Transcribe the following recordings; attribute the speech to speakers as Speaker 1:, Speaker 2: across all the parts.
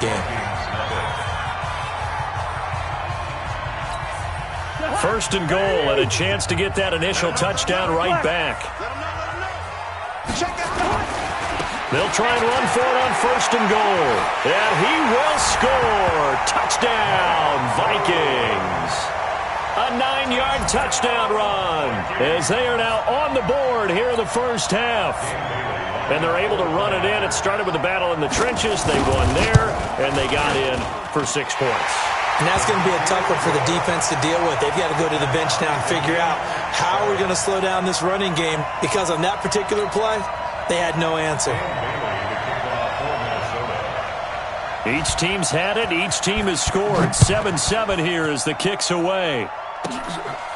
Speaker 1: game.
Speaker 2: First and goal, and a chance to get that initial touchdown right back. They'll try and run for it on first and goal. And he will score. Touchdown, Vikings. A 9-yard touchdown run as they are now on the board here in the first half. And they're able to run it in. It started with a battle in the trenches. They won there, and they got in for 6 points.
Speaker 1: And that's going to be a tough one for the defense to deal with. They've got to go to the bench now and figure out how we're going to slow down this running game, because on that particular play, they had no answer.
Speaker 2: Each team's had it. Each team has scored. 7-7 here as the kick's away.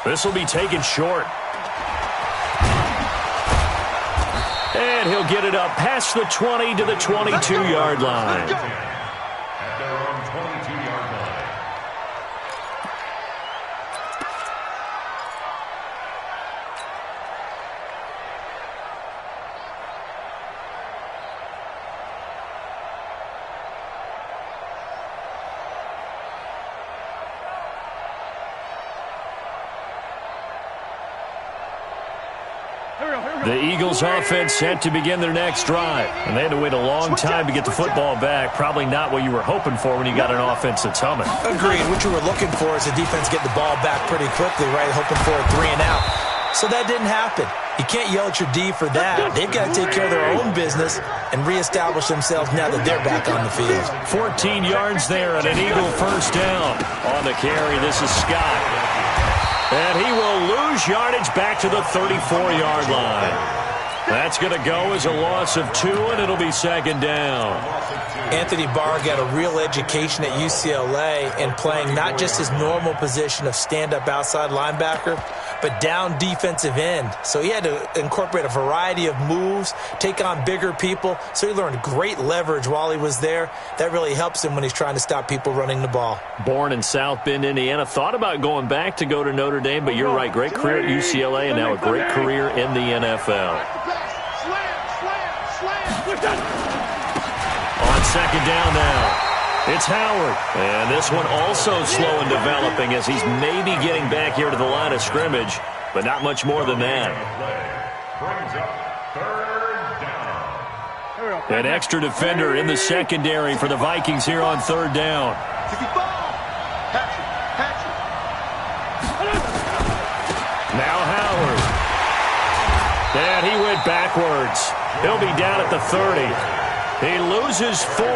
Speaker 2: This will be taken short. And he'll get it up past the 20 to the 22-yard line. The Eagles offense set to begin their next drive. And they had to wait a long time to get the football back. Probably not what you were hoping for when you got an offense that's humming.
Speaker 1: Agreed. What you were looking for is the defense getting the ball back pretty quickly, right? Hoping for a 3 and out. So that didn't happen. You can't yell at your D for that. They've got to take care of their own business and reestablish themselves now that they're back on the field.
Speaker 2: 14 yards there and an Eagle first down. On the carry, this is Scott. And he will lose yardage back to the 34-yard line. That's going to go as a loss of 2, and it'll be second down.
Speaker 1: Anthony Barr got a real education at UCLA in playing not just his normal position of stand-up outside linebacker, but down defensive end. So he had to incorporate a variety of moves, take on bigger people. So he learned great leverage while he was there. That really helps him when he's trying to stop people running the ball.
Speaker 2: Born in South Bend, Indiana. Thought about going back to go to Notre Dame, but you're right. Great career at UCLA and now a great career in the NFL. On second down now. It's Howard. And this one also slow in developing as he's maybe getting back here to the line of scrimmage, but not much more than that. An extra defender in the secondary for the Vikings here on third down. Now Howard. And he went backwards. He'll be down at the 30. He loses 4,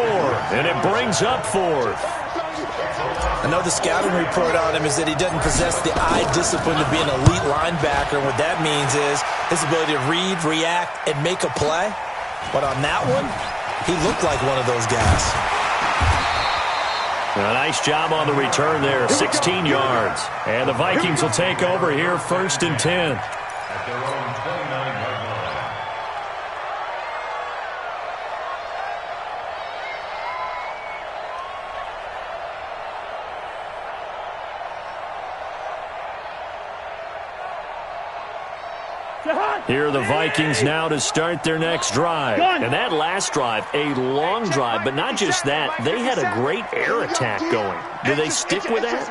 Speaker 2: and it brings up 4th.
Speaker 1: I know the scouting report on him is that he doesn't possess the eye discipline to be an elite linebacker. And what that means is his ability to read, react, and make a play. But on that one, he looked like one of those guys.
Speaker 2: A nice job on the return there, 16 yards. And the Vikings will take over here, 1st and 10. At their own 29-yard line. Here are the Vikings now to start their next drive. And that last drive, a long drive, but not just that. They had a great air attack going. Do they stick with that?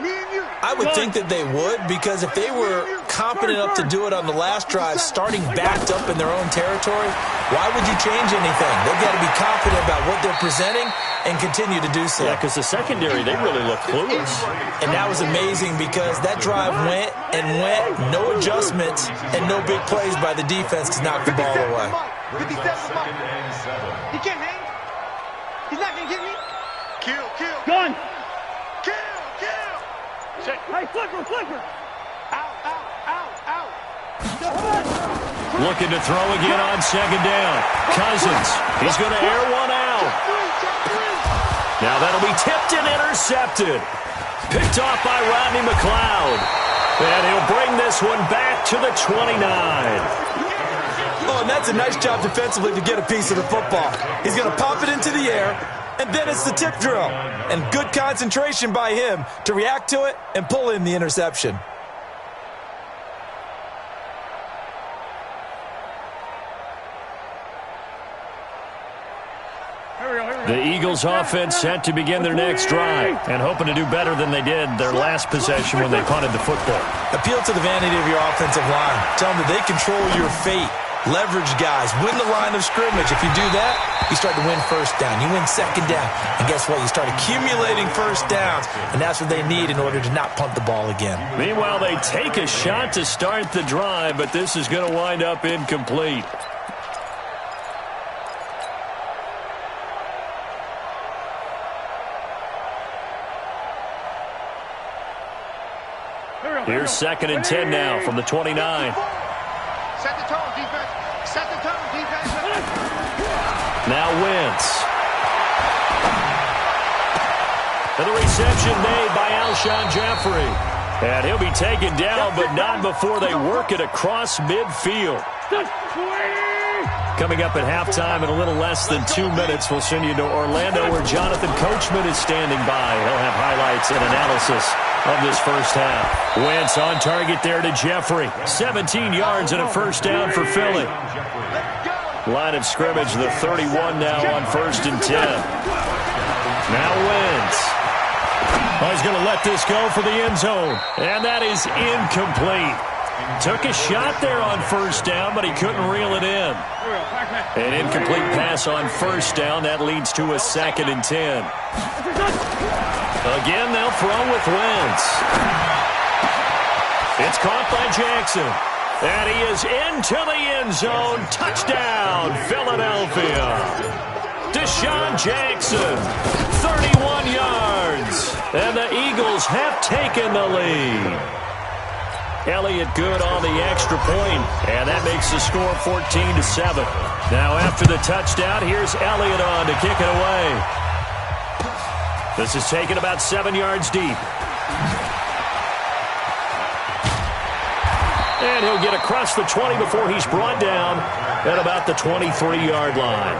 Speaker 1: I would think that they would, because if they were competent enough to do it on the last drive, starting backed up in their own territory, why would you change anything? They've got to be confident about what they're presenting and continue to do so.
Speaker 2: Yeah, because the secondary, they really look clueless.
Speaker 1: And that was amazing because that drive went and went, no adjustments and no big plays by the defense to knock the ball away.
Speaker 3: 57 He can't hang. He's not going to get me. Kill. Gun. Kill. Check. Hey, flipper. Out.
Speaker 2: Looking to throw again on second down. Cousins. He's going to air one out. Now that'll be tipped and intercepted. Picked off by Rodney McLeod. And he'll bring this one back to the 29.
Speaker 1: Oh, and that's a nice job defensively to get a piece of the football. He's going to pop it into the air, and then it's the tip drill. And good concentration by him to react to it and pull in the interception.
Speaker 2: The Eagles offense set to begin their next drive and hoping to do better than they did their last possession when they punted the football.
Speaker 1: Appeal to the vanity of your offensive line. Tell them that they control your fate. Leverage guys. Win the line of scrimmage. If you do that, you start to win first down. You win second down. And guess what? You start accumulating first downs. And that's what they need in order to not punt the ball again.
Speaker 2: Meanwhile, they take a shot to start the drive, but this is going to wind up incomplete. Here's 2nd and 10 now from the 29.
Speaker 3: Set the tone, defense. Set the tone, defense.
Speaker 2: Now Wentz. And the reception made by Alshon Jeffrey. And he'll be taken down, but not before they work it across midfield. Coming up at halftime in a little less than 2 minutes, we'll send you to Orlando where Jonathan Coachman is standing by. He'll have highlights and analysis of this first half. Wentz on target there to Jeffrey. 17 yards and a first down for Philly. Line of scrimmage, the 31 now on 1st and 10. Now Wentz. Oh, he's going to let this go for the end zone. And that is incomplete. Took a shot there on first down, but he couldn't reel it in. An incomplete pass on first down. That leads to a 2nd and 10. Again, they'll throw with Wentz. It's caught by Jackson. And he is into the end zone. Touchdown, Philadelphia. Deshaun Jackson, 31 yards. And the Eagles have taken the lead. Elliott good on the extra point, and that makes the score 14-7. Now after the touchdown, here's Elliott on to kick it away. This is taken about 7 yards deep. And he'll get across the 20 before he's brought down at about the 23-yard line.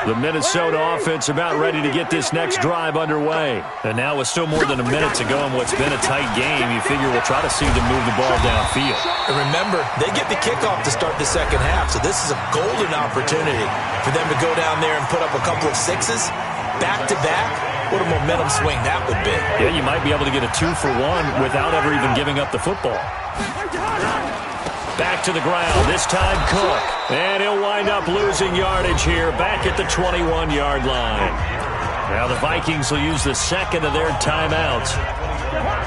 Speaker 2: The Minnesota offense about ready to get this next drive underway. And now with still more than a minute to go in what's been a tight game, you figure we'll try to see them move the ball downfield.
Speaker 1: And remember, they get the kickoff to start the second half, so this is a golden opportunity for them to go down there and put up a couple of sixes back-to-back. What a momentum swing that would be.
Speaker 2: Yeah, you might be able to get a 2-for-1 without ever even giving up the football. Back to the ground, this time Cook. And he'll wind up losing yardage here back at the 21-yard line. Now the Vikings will use the second of their timeouts.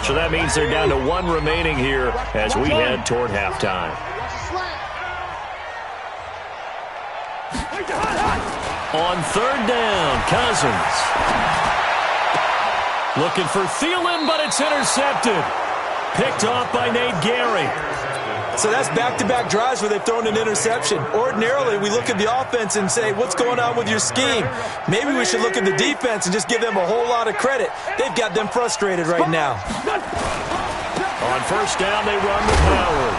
Speaker 2: So that means they're down to 1 remaining here as we head toward halftime. On 3rd down, Cousins. Looking for Thielen, but it's intercepted. Picked off by Nate Gary.
Speaker 1: So that's back-to-back drives where they've thrown an interception. Ordinarily, we look at the offense and say, what's going on with your scheme? Maybe we should look at the defense and just give them a whole lot of credit. They've got them frustrated right now.
Speaker 2: On 1st down, they run with Howard.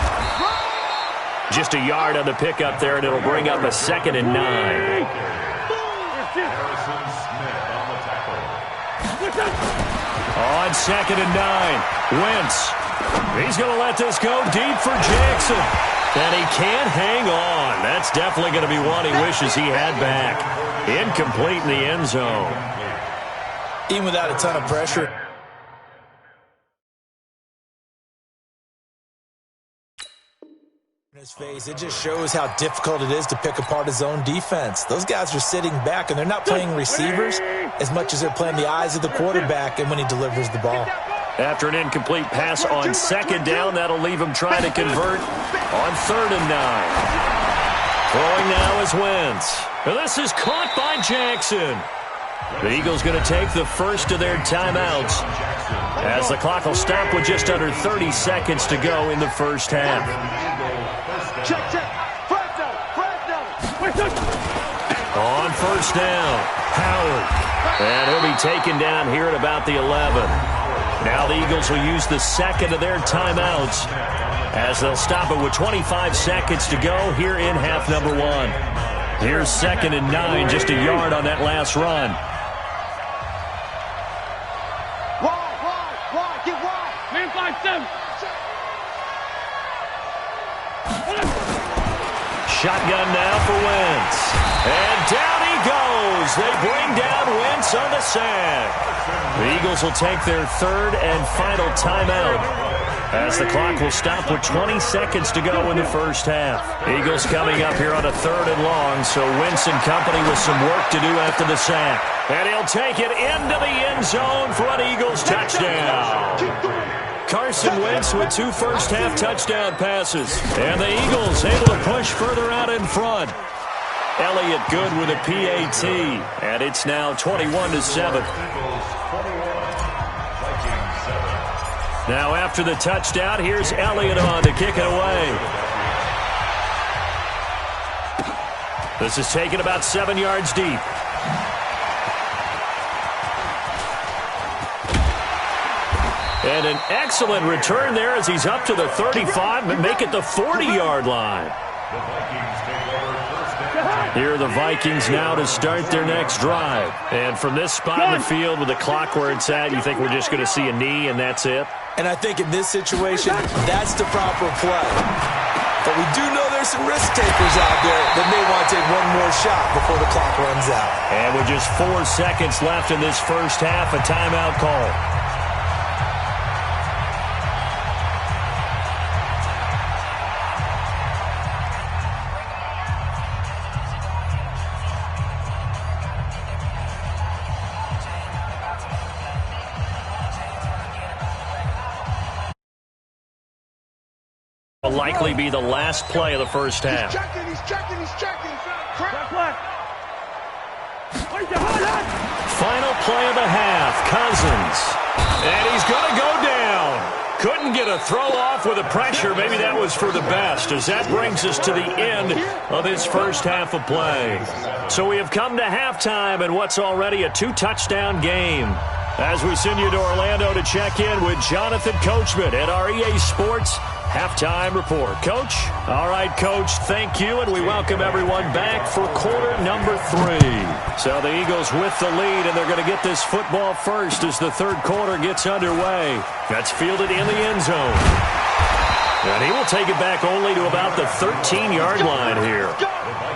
Speaker 2: Just a yard on the pickup there, and it'll bring up a 2nd and 9. On 2nd and 9, Wentz. He's going to let this go deep for Jackson. And he can't hang on. That's definitely going to be one he wishes he had back. Incomplete in the end zone.
Speaker 1: Even without a ton of pressure. In his face, it just shows how difficult it is to pick apart his own defense. Those guys are sitting back, and they're not playing receivers as much as they're playing the eyes of the quarterback and when he delivers the ball.
Speaker 2: After an incomplete pass on 2nd down, that'll leave him trying to convert on 3rd and 9. Throwing now is Wentz. And this is caught by Jackson. The Eagles going to take the first of their timeouts as the clock will stop with just under 30 seconds to go in the first half. On 1st down, Howard. And he'll be taken down here at about the 11. Now the Eagles will use the second of their timeouts as they'll stop it with 25 seconds to go here in half number 1. Here's 2nd and 9, just a yard on that last run.
Speaker 3: Wide, get wide. Man 5-7.
Speaker 2: Shotgun now for Wentz. And down he goes. They bring down Wentz on the sack. The Eagles will take their third and final timeout, as the clock will stop with 20 seconds to go in the first half. Eagles coming up here on a third and long, so Wentz and company with some work to do after the sack. And he'll take it into the end zone for an Eagles touchdown. Carson Wentz with 2 first-half touchdown passes. And the Eagles able to push further out in front. Elliott good with a PAT. And it's now 21-7. Now after the touchdown, here's Elliott on to kick it away. This is taken about 7 yards deep. And an excellent return there as he's up to the 35 and make it the 40-yard line. Here are the Vikings now to start their next drive. And from this spot in the field with the clock where it's at, you think we're just going to see a knee and that's it?
Speaker 1: And I think in this situation, that's the proper play. But we do know there's some risk takers out there that may want to take one more shot before the clock runs out.
Speaker 2: And with just 4 seconds left in this first half, a timeout call. Will likely be the last play of the first half.
Speaker 3: He's checking.
Speaker 2: Final play of the half, Cousins. And he's going to go down. Couldn't get a throw off with the pressure. Maybe that was for the best, as that brings us to the end of this first half of play. So we have come to halftime in what's already a 2-touchdown game, as we send you to Orlando to check in with Jonathan Coachman at our EA Sports Halftime Report. Coach? All right, Coach, thank you, and we welcome everyone back for quarter number 3. So the Eagles with the lead, and they're going to get this football first as the third quarter gets underway. That's fielded in the end zone. And he will take it back only to about the 13-yard line here.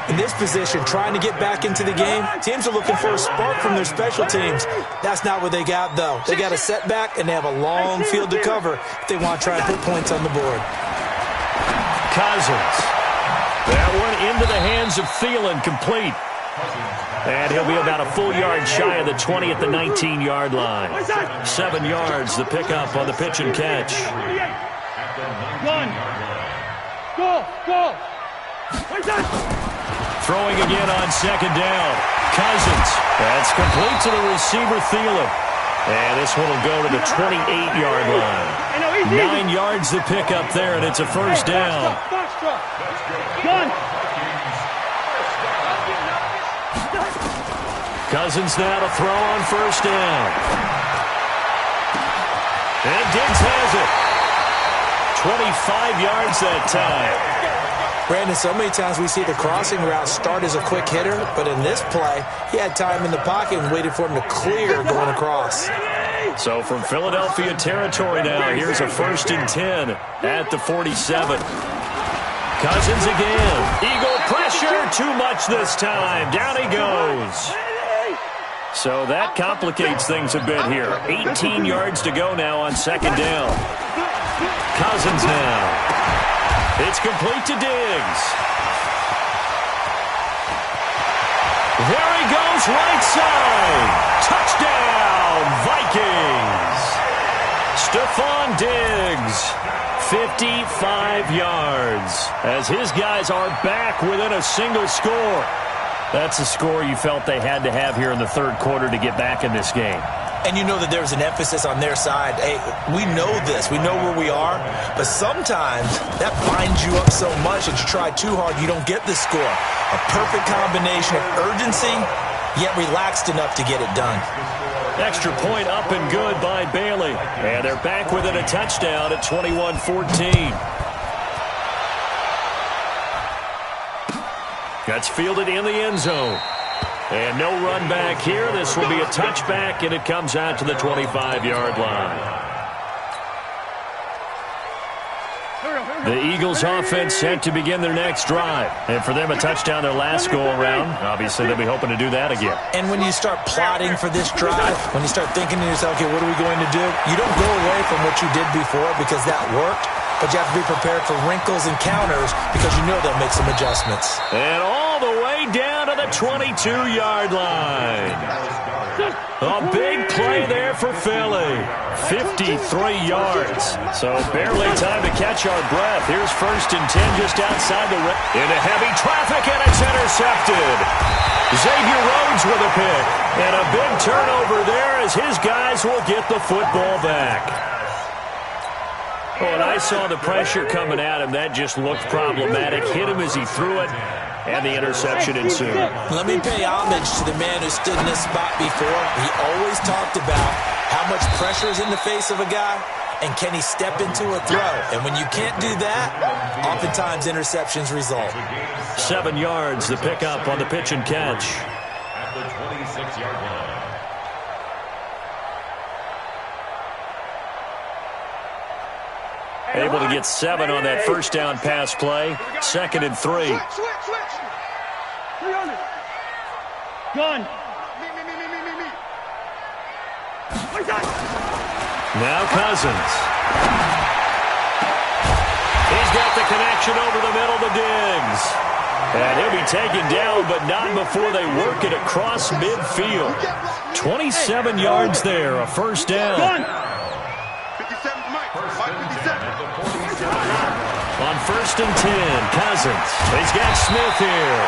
Speaker 1: In this position, trying to get back into the game, teams are looking for a spark from their special teams. That's not what they got, though. They got a setback, and they have a long field to cover if they want to try and put points on the board.
Speaker 2: Cousins. That one into the hands of Thielen, complete. And he'll be about a full yard shy of the 20 at the 19-yard line. 7 yards, the pickup on the pitch and catch.
Speaker 3: Go!
Speaker 2: Throwing again on second down. Cousins. That's complete to the receiver, Thielen. And this one will go to the 28-yard line. 9 yards to pick up there, and it's a first down. Cousins now to throw on first down. And Diggs has it. 25 yards that time.
Speaker 1: Brandon, so many times we see the crossing route start as a quick hitter, but in this play, he had time in the pocket and waited for him to clear going across.
Speaker 2: So from Philadelphia territory now, here's a 1st and 10 at the 47. Cousins again. Eagle pressure, too much this time. Down he goes. So that complicates things a bit here. 18 yards to go now on second down. Cousins now. It's complete to Diggs. There he goes, right side. Touchdown, Vikings. Stephon Diggs, 55 yards, as his guys are back within a single score. That's a score you felt they had to have here in the third quarter to get back in this game.
Speaker 1: And you know that there's an emphasis on their side. Hey, we know this. We know where we are. But sometimes that binds you up so much that you try too hard, you don't get the score. A perfect combination of urgency, yet relaxed enough to get it done.
Speaker 2: Extra point up and good by Bailey. And they're back within a touchdown at 21-14. That's fielded in the end zone. And no run back here. This will be a touchback, and it comes out to the 25-yard line. The Eagles offense set to begin their next drive. And for them, a touchdown their last go-around. Obviously, they'll be hoping to do that again.
Speaker 1: And when you start plotting for this drive, when you start thinking to yourself, okay, what are we going to do? You don't go away from what you did before because that worked, but you have to be prepared for wrinkles and counters because you know they'll make some adjustments.
Speaker 2: And all the way down to the 22-yard line. A big play there for Philly. 53 yards. So barely time to catch our breath. Here's 1st and 10 just outside the rim. Into heavy traffic, and it's intercepted. Xavier Rhodes with a pick. And a big turnover there as his guys will get the football back. When I saw the pressure coming at him, that just looked problematic. Hit him as he threw it, and the interception ensued.
Speaker 1: Let me pay homage to the man who stood in this spot before. He always talked about how much pressure is in the face of a guy, and can he step into a throw. And when you can't do that, oftentimes interceptions result.
Speaker 2: 7 yards, the pickup on the pitch and catch.
Speaker 4: At the 26-yard line.
Speaker 2: Able to get 7 on that first down pass play. 2nd and 3.
Speaker 3: Switch.
Speaker 5: 300. Gun.
Speaker 3: Me.
Speaker 2: Now Cousins. He's got the connection over the middle to Diggs. And he'll be taken down, but not before they work it across midfield. 27 yards there, a first down.
Speaker 5: Gun.
Speaker 3: 57, Mike 57.
Speaker 2: On 1st and 10, Cousins. He's got Smith here.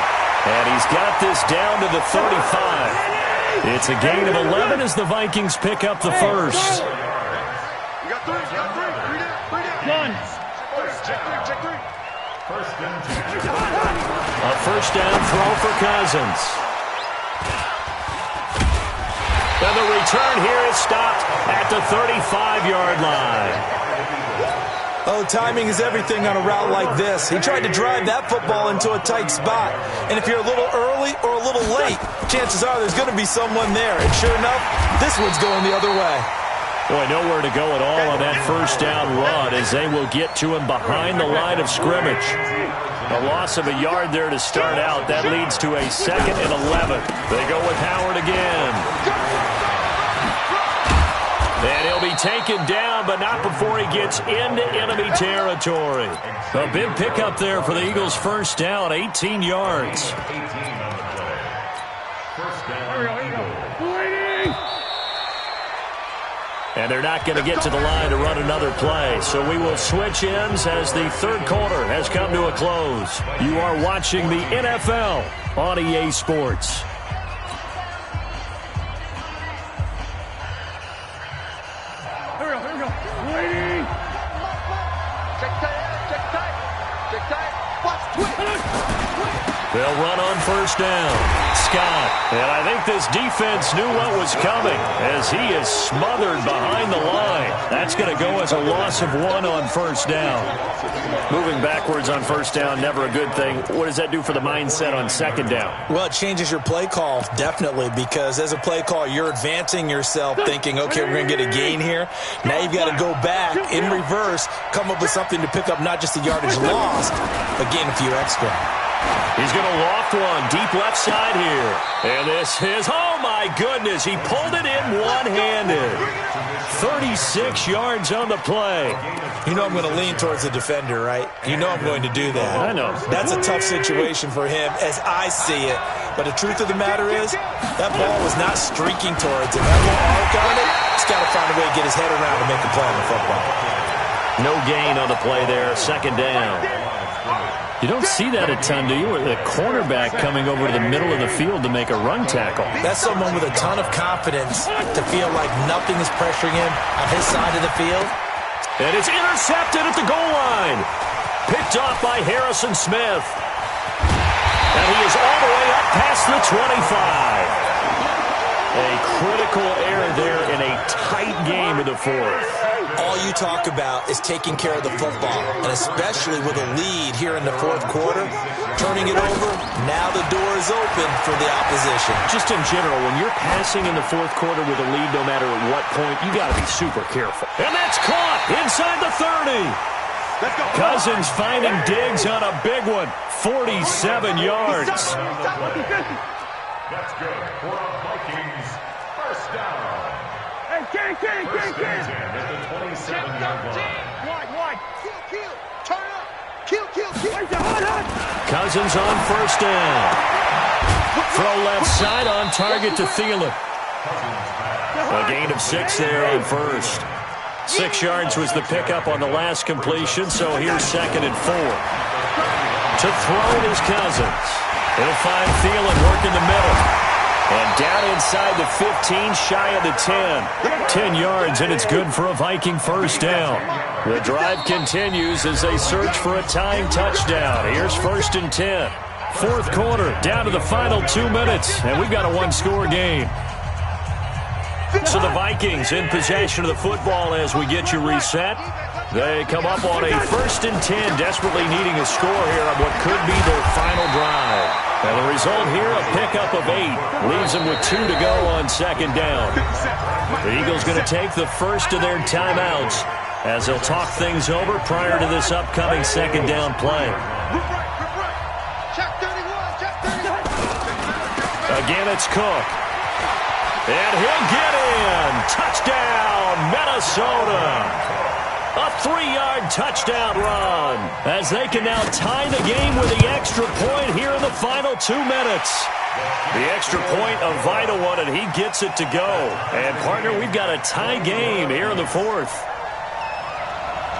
Speaker 2: And he's got this down to the 35. It's a gain of 11 as the Vikings pick up the first.
Speaker 3: You got 3. Three down.
Speaker 5: Gun.
Speaker 3: Check 3.
Speaker 4: First and 10.
Speaker 2: A first down throw for Cousins. And the return here is stopped at the 35-yard line.
Speaker 1: Oh, timing is everything on a route like this. He tried to drive that football into a tight spot. And if you're a little early or a little late, chances are there's going to be someone there. And sure enough, this one's going the other way.
Speaker 2: Boy, nowhere to go at all on that first down run as they will get to him behind the line of scrimmage. A loss of a yard there to start out. That leads to a 2nd and 11. They go with Howard again. And he'll be taken down, but not before he gets into enemy territory. A big pickup there for the Eagles' first down, 18 yards.
Speaker 4: 18 on the play. First down.
Speaker 5: Here we go. Waiting.
Speaker 2: And they're not going to get to the line to run another play. So we will switch ends as the third quarter has come to a close. You are watching the NFL on EA Sports.
Speaker 5: Here we go. Waiting.
Speaker 3: Check tight. Watch, twist.
Speaker 2: They'll run on first down. Scott. And I think this defense knew what was coming as he is smothered behind the line. That's going to go as a loss of 1 on first down. Moving backwards on first down, never a good thing. What does that do for the mindset on second down?
Speaker 1: Well, it changes your play call, definitely, because as a play call, you're advancing yourself thinking, okay, we're going to get a gain here. Now you've got to go back in reverse, come up with something to pick up not just the yardage lost, but gain a few extra.
Speaker 2: He's going to loft one deep left side here. And this is, oh my goodness, he pulled it in one-handed. 36 yards on the play.
Speaker 1: You know I'm going to lean towards the defender, right? You know I'm going to do that.
Speaker 2: I know.
Speaker 1: That's a tough situation for him as I see it. But the truth of the matter is, that ball was not streaking towards him. That little arc on it, he's got to find a way to get his head around to make a play on the football.
Speaker 2: No gain on the play there, second down. You don't see that a ton, do you? Or the cornerback coming over to the middle of the field to make a run tackle.
Speaker 1: That's someone with a ton of confidence to feel like nothing is pressuring him on his side of the field.
Speaker 2: And it's intercepted at the goal line. Picked off by Harrison Smith. And he is all the way up past the 25. A critical error there in a tight game of the fourth.
Speaker 1: All you talk about is taking care of the football, and especially with a lead here in the fourth quarter, turning it over, now the door is open for the opposition.
Speaker 2: Just in general, when you're passing in the fourth quarter with a lead, no matter at what point, you got to be super careful. And that's caught inside the 30. Cousins finding Diggs on a big one. 47 yards.
Speaker 4: That's good for a Vikings first down.
Speaker 5: Hey,
Speaker 4: First and 10 at the 27-yard line.
Speaker 3: Wide. Kill. Turn up. Kill.
Speaker 2: Cousins on first down. Throw left side on target to Thielen. A gain of 6 there on first. 6 yards was the pickup on the last completion, so here's 2nd and 4. To throw is Cousins. He'll find Thielen working the middle. And down inside the 15, shy of the 10. 10 yards, and it's good for a Viking first down. The drive continues as they search for a tying touchdown. Here's 1st and 10. 4th quarter, down to the final 2 minutes, and we've got a one-score game. So the Vikings in possession of the football as we get you reset. They come up on a 1st and 10, desperately needing a score here on what could be their final drive. And the result here, a pickup of 8. Leaves them with 2 to go on 2nd down. The Eagles going to take the first of their timeouts as they'll talk things over prior to this upcoming 2nd down play. Again, it's Cook. And he'll get in. Touchdown, Minnesota. A 3-yard touchdown run as they can now tie the game with the extra point here in the final 2 minutes. The extra point, a vital one, and he gets it to go. And, partner, we've got a tie game here in the 4th.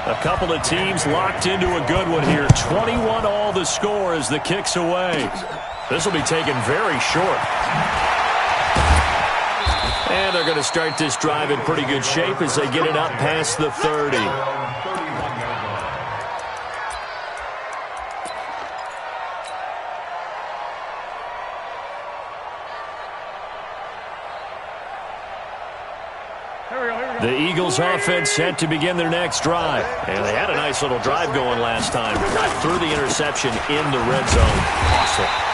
Speaker 2: A couple of teams locked into a good one here. 21 all the score as the kick's away. This will be taken very short. And they're going to start this drive in pretty good shape as they get it up past the 30. The Eagles offense set to begin their next drive. And they had a nice little drive going last time. Threw the interception in the red zone. Awesome.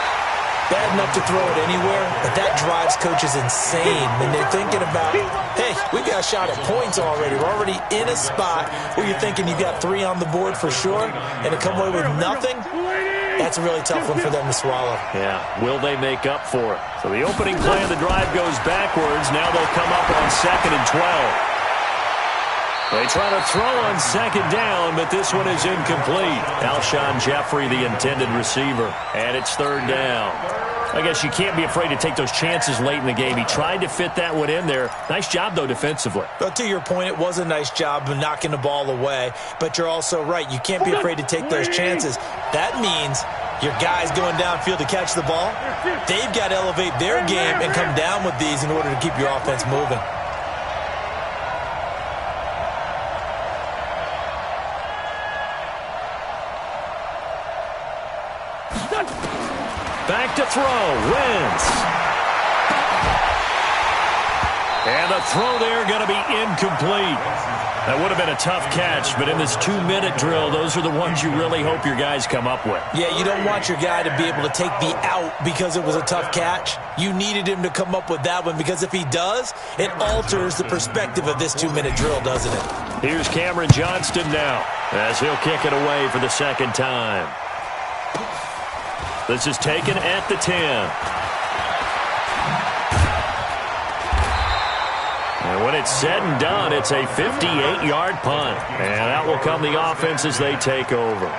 Speaker 1: Bad enough to throw it anywhere, but that drives coaches insane when they're thinking about, hey, we got a shot at points already. We're already in a spot where you're thinking you got 3 on the board for sure, and to come away with nothing, that's a really tough one for them to swallow.
Speaker 2: Yeah, will they make up for it? So the opening play of the drive goes backwards. Now they'll come up on 2nd and 12. They try to throw on 2nd down, but this one is incomplete. Alshon Jeffrey, the intended receiver, and it's 3rd down. I guess you can't be afraid to take those chances late in the game. He tried to fit that one in there. Nice job, though, defensively.
Speaker 1: But to your point, it was a nice job of knocking the ball away, but you're also right. You can't be afraid to take those chances. That means your guys going downfield to catch the ball, they've got to elevate their game and come down with these in order to keep your offense moving.
Speaker 2: Back to throw, Wentz. And the throw there going to be incomplete. That would have been a tough catch, but in this 2-minute drill, those are the ones you really hope your guys come up with.
Speaker 1: Yeah, you don't want your guy to be able to take the out because it was a tough catch. You needed him to come up with that one because if he does, it alters the perspective of this 2-minute drill, doesn't it?
Speaker 2: Here's Cameron Johnston now as he'll kick it away for the 2nd time. This is taken at the 10. And when it's said and done, it's a 58-yard punt. And out will come the offense as they take over.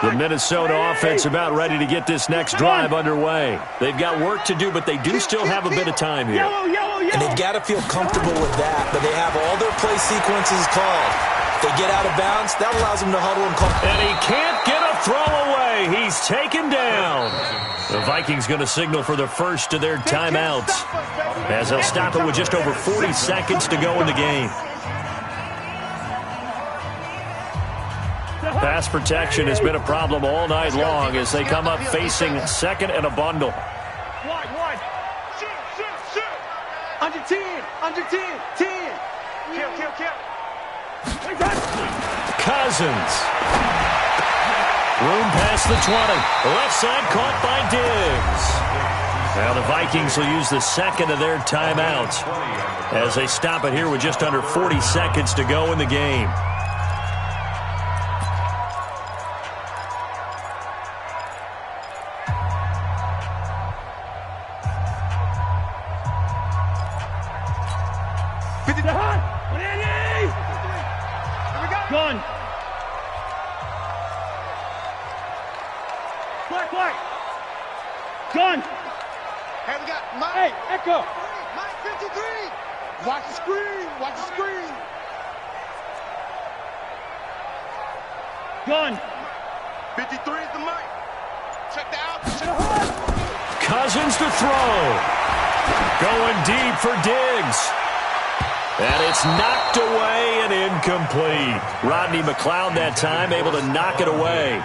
Speaker 2: The Minnesota offense about ready to get this next drive underway. They've got work to do, but they do still have a bit of time here.
Speaker 1: And they've got to feel comfortable with that, but they have all their play sequences called. If they get out of bounds, that allows them to huddle and call.
Speaker 2: And he can't get a throw away. He's taken down. The Vikings going to signal for the first of their timeouts, as they'll stop it with just over 40 seconds to go in the game. Pass protection has been a problem all night long as they come up facing second and a bundle.
Speaker 3: Wide. Shoot. Under 10. 10. Kill.
Speaker 2: Cousins. Room past the 20. Left side caught by Diggs. Now the Vikings will use the second of their timeouts as they stop it here with just under 40 seconds to go in the game.
Speaker 5: Gun. Black. Gun.
Speaker 3: Hey, we got Mike.
Speaker 5: Hey, Echo.
Speaker 3: Mike 53. Watch the screen.
Speaker 5: Gun.
Speaker 3: 53 is the Mike. Check the out.
Speaker 2: Cousins to throw. Going deep for Diggs. And it's knocked away and incomplete. Rodney McLeod that time able to knock it away.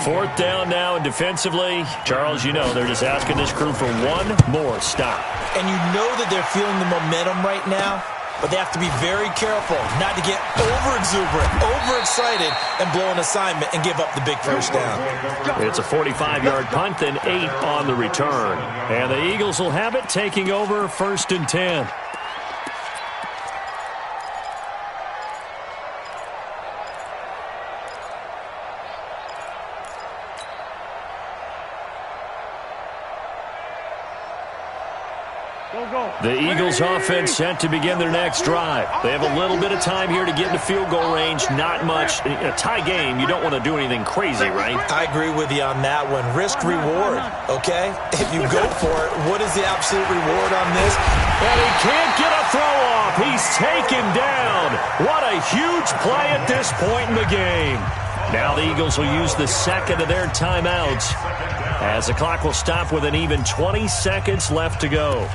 Speaker 2: Fourth down now, and defensively, Charles, you know, they're just asking this crew for one more stop.
Speaker 1: And you know that they're feeling the momentum right now, but they have to be very careful not to get over-exuberant, overexcited, and blow an assignment and give up the big first down.
Speaker 2: It's a 45-yard punt, then 8 on the return. And the Eagles will have it, taking over 1st and 10. The Eagles offense set to begin their next drive. They have a little bit of time here to get into field goal range. Not much. In a tie game, you don't want to do anything crazy, right?
Speaker 1: I agree with you on that one. Risk-reward, okay? If you go for it, what is the absolute reward on this?
Speaker 2: And he can't get a throw off. He's taken down. What a huge play at this point in the game. Now the Eagles will use the second of their timeouts as the clock will stop with an even 20 seconds left to go.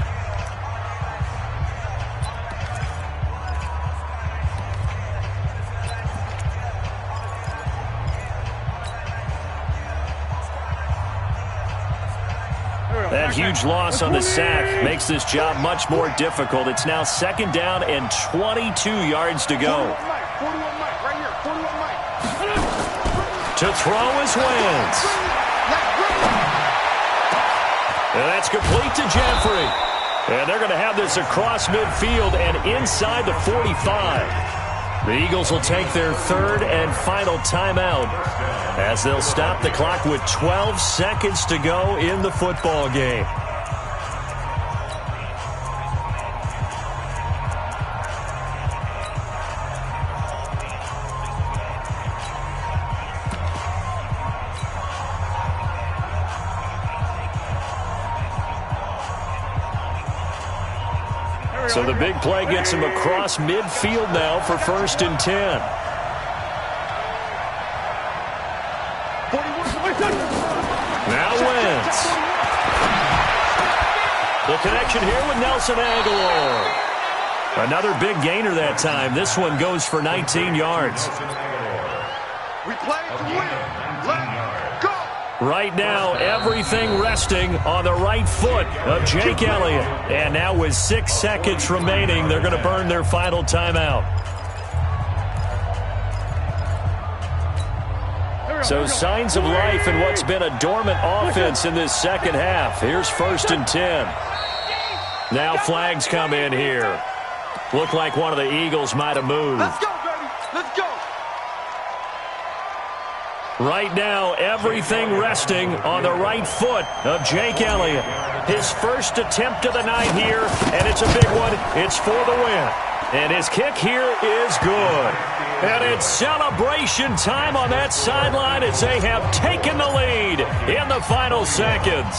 Speaker 2: That huge loss on the sack makes this job much more difficult. It's now 2nd down and 22 yards to go.
Speaker 3: 41 Mike, right here. 41 Mike.
Speaker 2: To throw is Wentz. And that's complete to Jeffrey. And they're going to have this across midfield and inside the 45. The Eagles will take their 3rd and final timeout as they'll stop the clock with 12 seconds to go in the football game. So the big play gets him across midfield now for 1st and 10. Now Wentz. The connection here with Nelson Aguilar. Another big gainer that time. This one goes for 19 yards.
Speaker 3: We play to win. Let's go.
Speaker 2: Right now, everything resting on the right foot of Jake Elliott. And now with 6 seconds remaining, they're going to burn their final timeout. So signs of life in what's been a dormant offense in this second half. Here's 1st and 10. Now flags come in here. Looked like one of the Eagles might have moved.
Speaker 3: Let's go, baby. Let's go.
Speaker 2: Right now, everything resting on the right foot of Jake Elliott. His first attempt of the night here, and it's a big one. It's for the win. And his kick here is good. And it's celebration time on that sideline as they have taken the lead in the final seconds.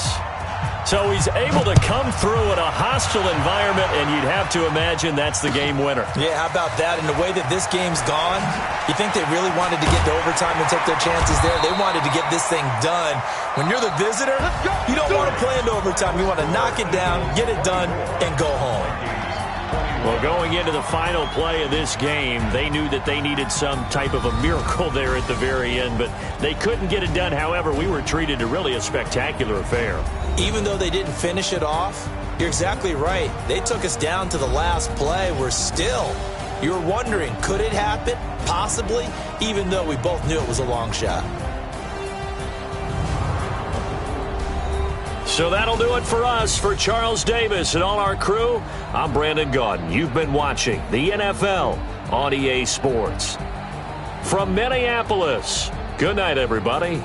Speaker 2: So he's able to come through in a hostile environment, and you'd have to imagine that's the game winner.
Speaker 1: Yeah, how about that? And the way that this game's gone, you think they really wanted to get to overtime and take their chances there? They wanted to get this thing done. When you're the visitor, you don't want to play into overtime. You want to knock it down, get it done, and go home.
Speaker 2: Well, going into the final play of this game, they knew that they needed some type of a miracle there at the very end, but they couldn't get it done. However, we were treated to really a spectacular affair.
Speaker 1: Even though they didn't finish it off, you're exactly right. They took us down to the last play. We're still, you were wondering, could it happen? Possibly, even though we both knew it was a long shot.
Speaker 2: So that'll do it for us. For Charles Davis and all our crew, I'm Brandon Gaudin. You've been watching the NFL on EA Sports. From Minneapolis, good night, everybody.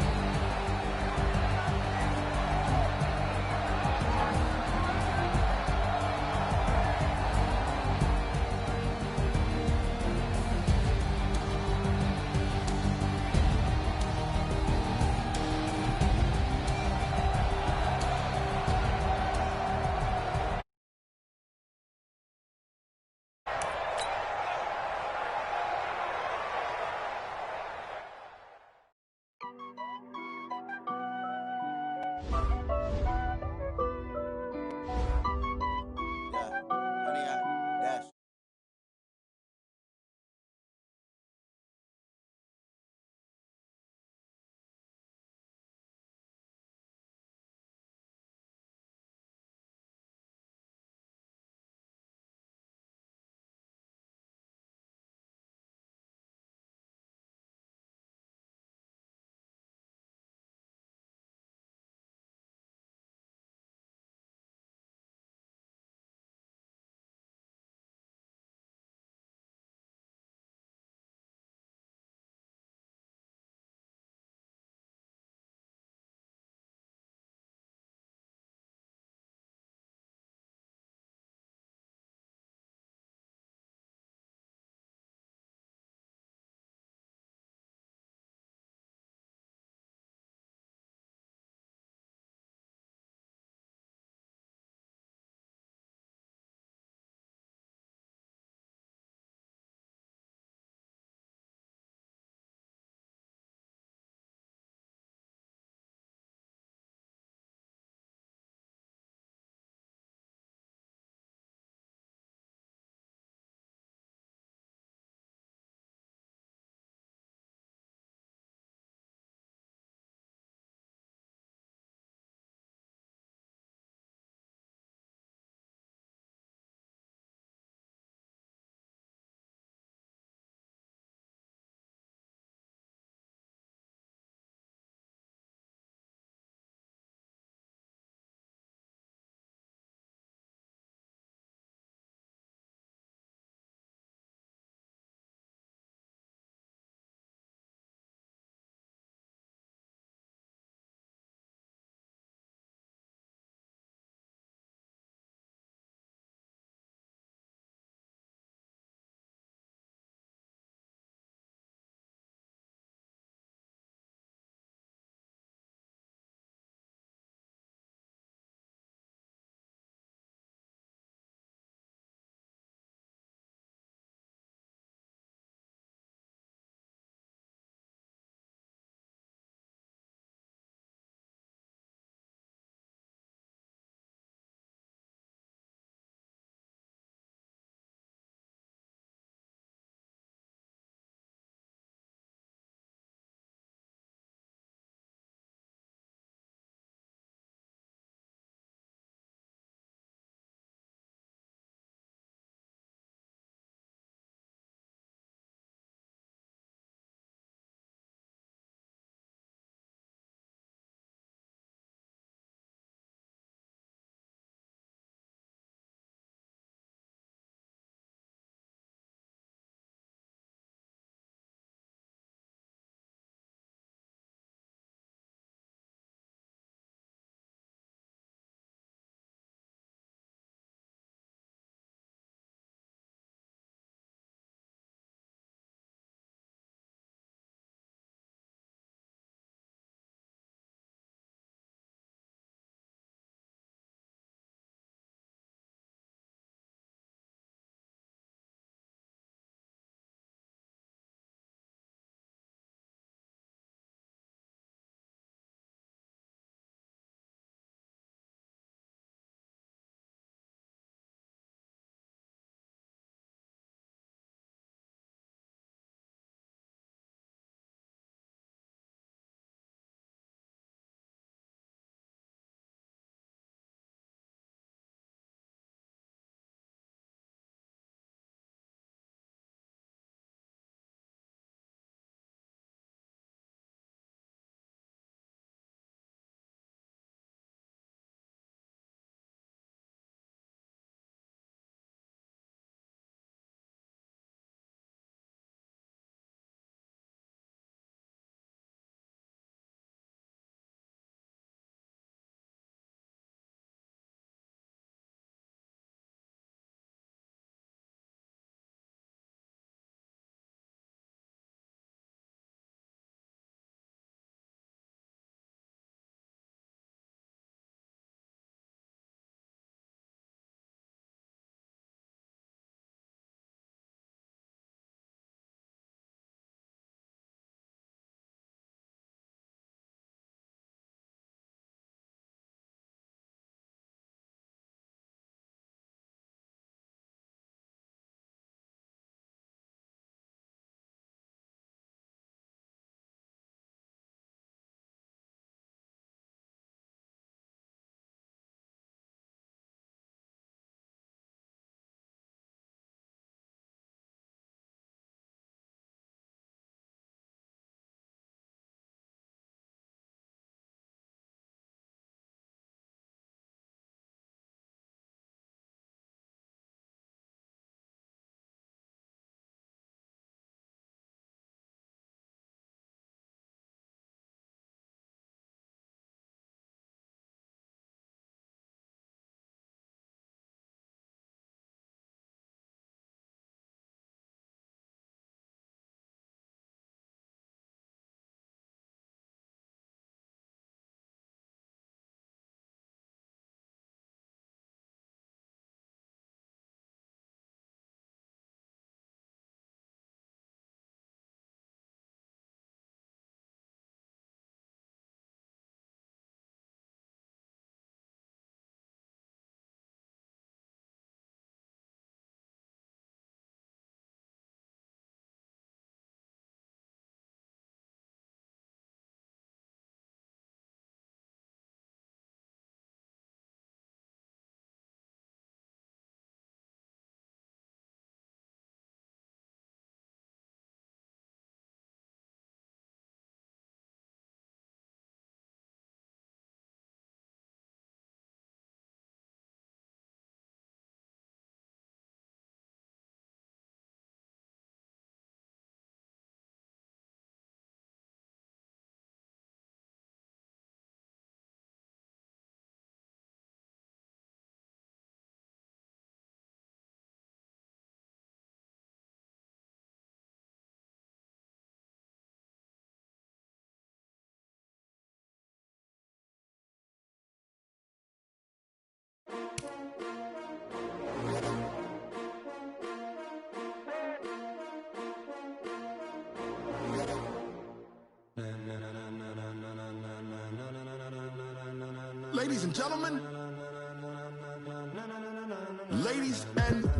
Speaker 6: Ladies and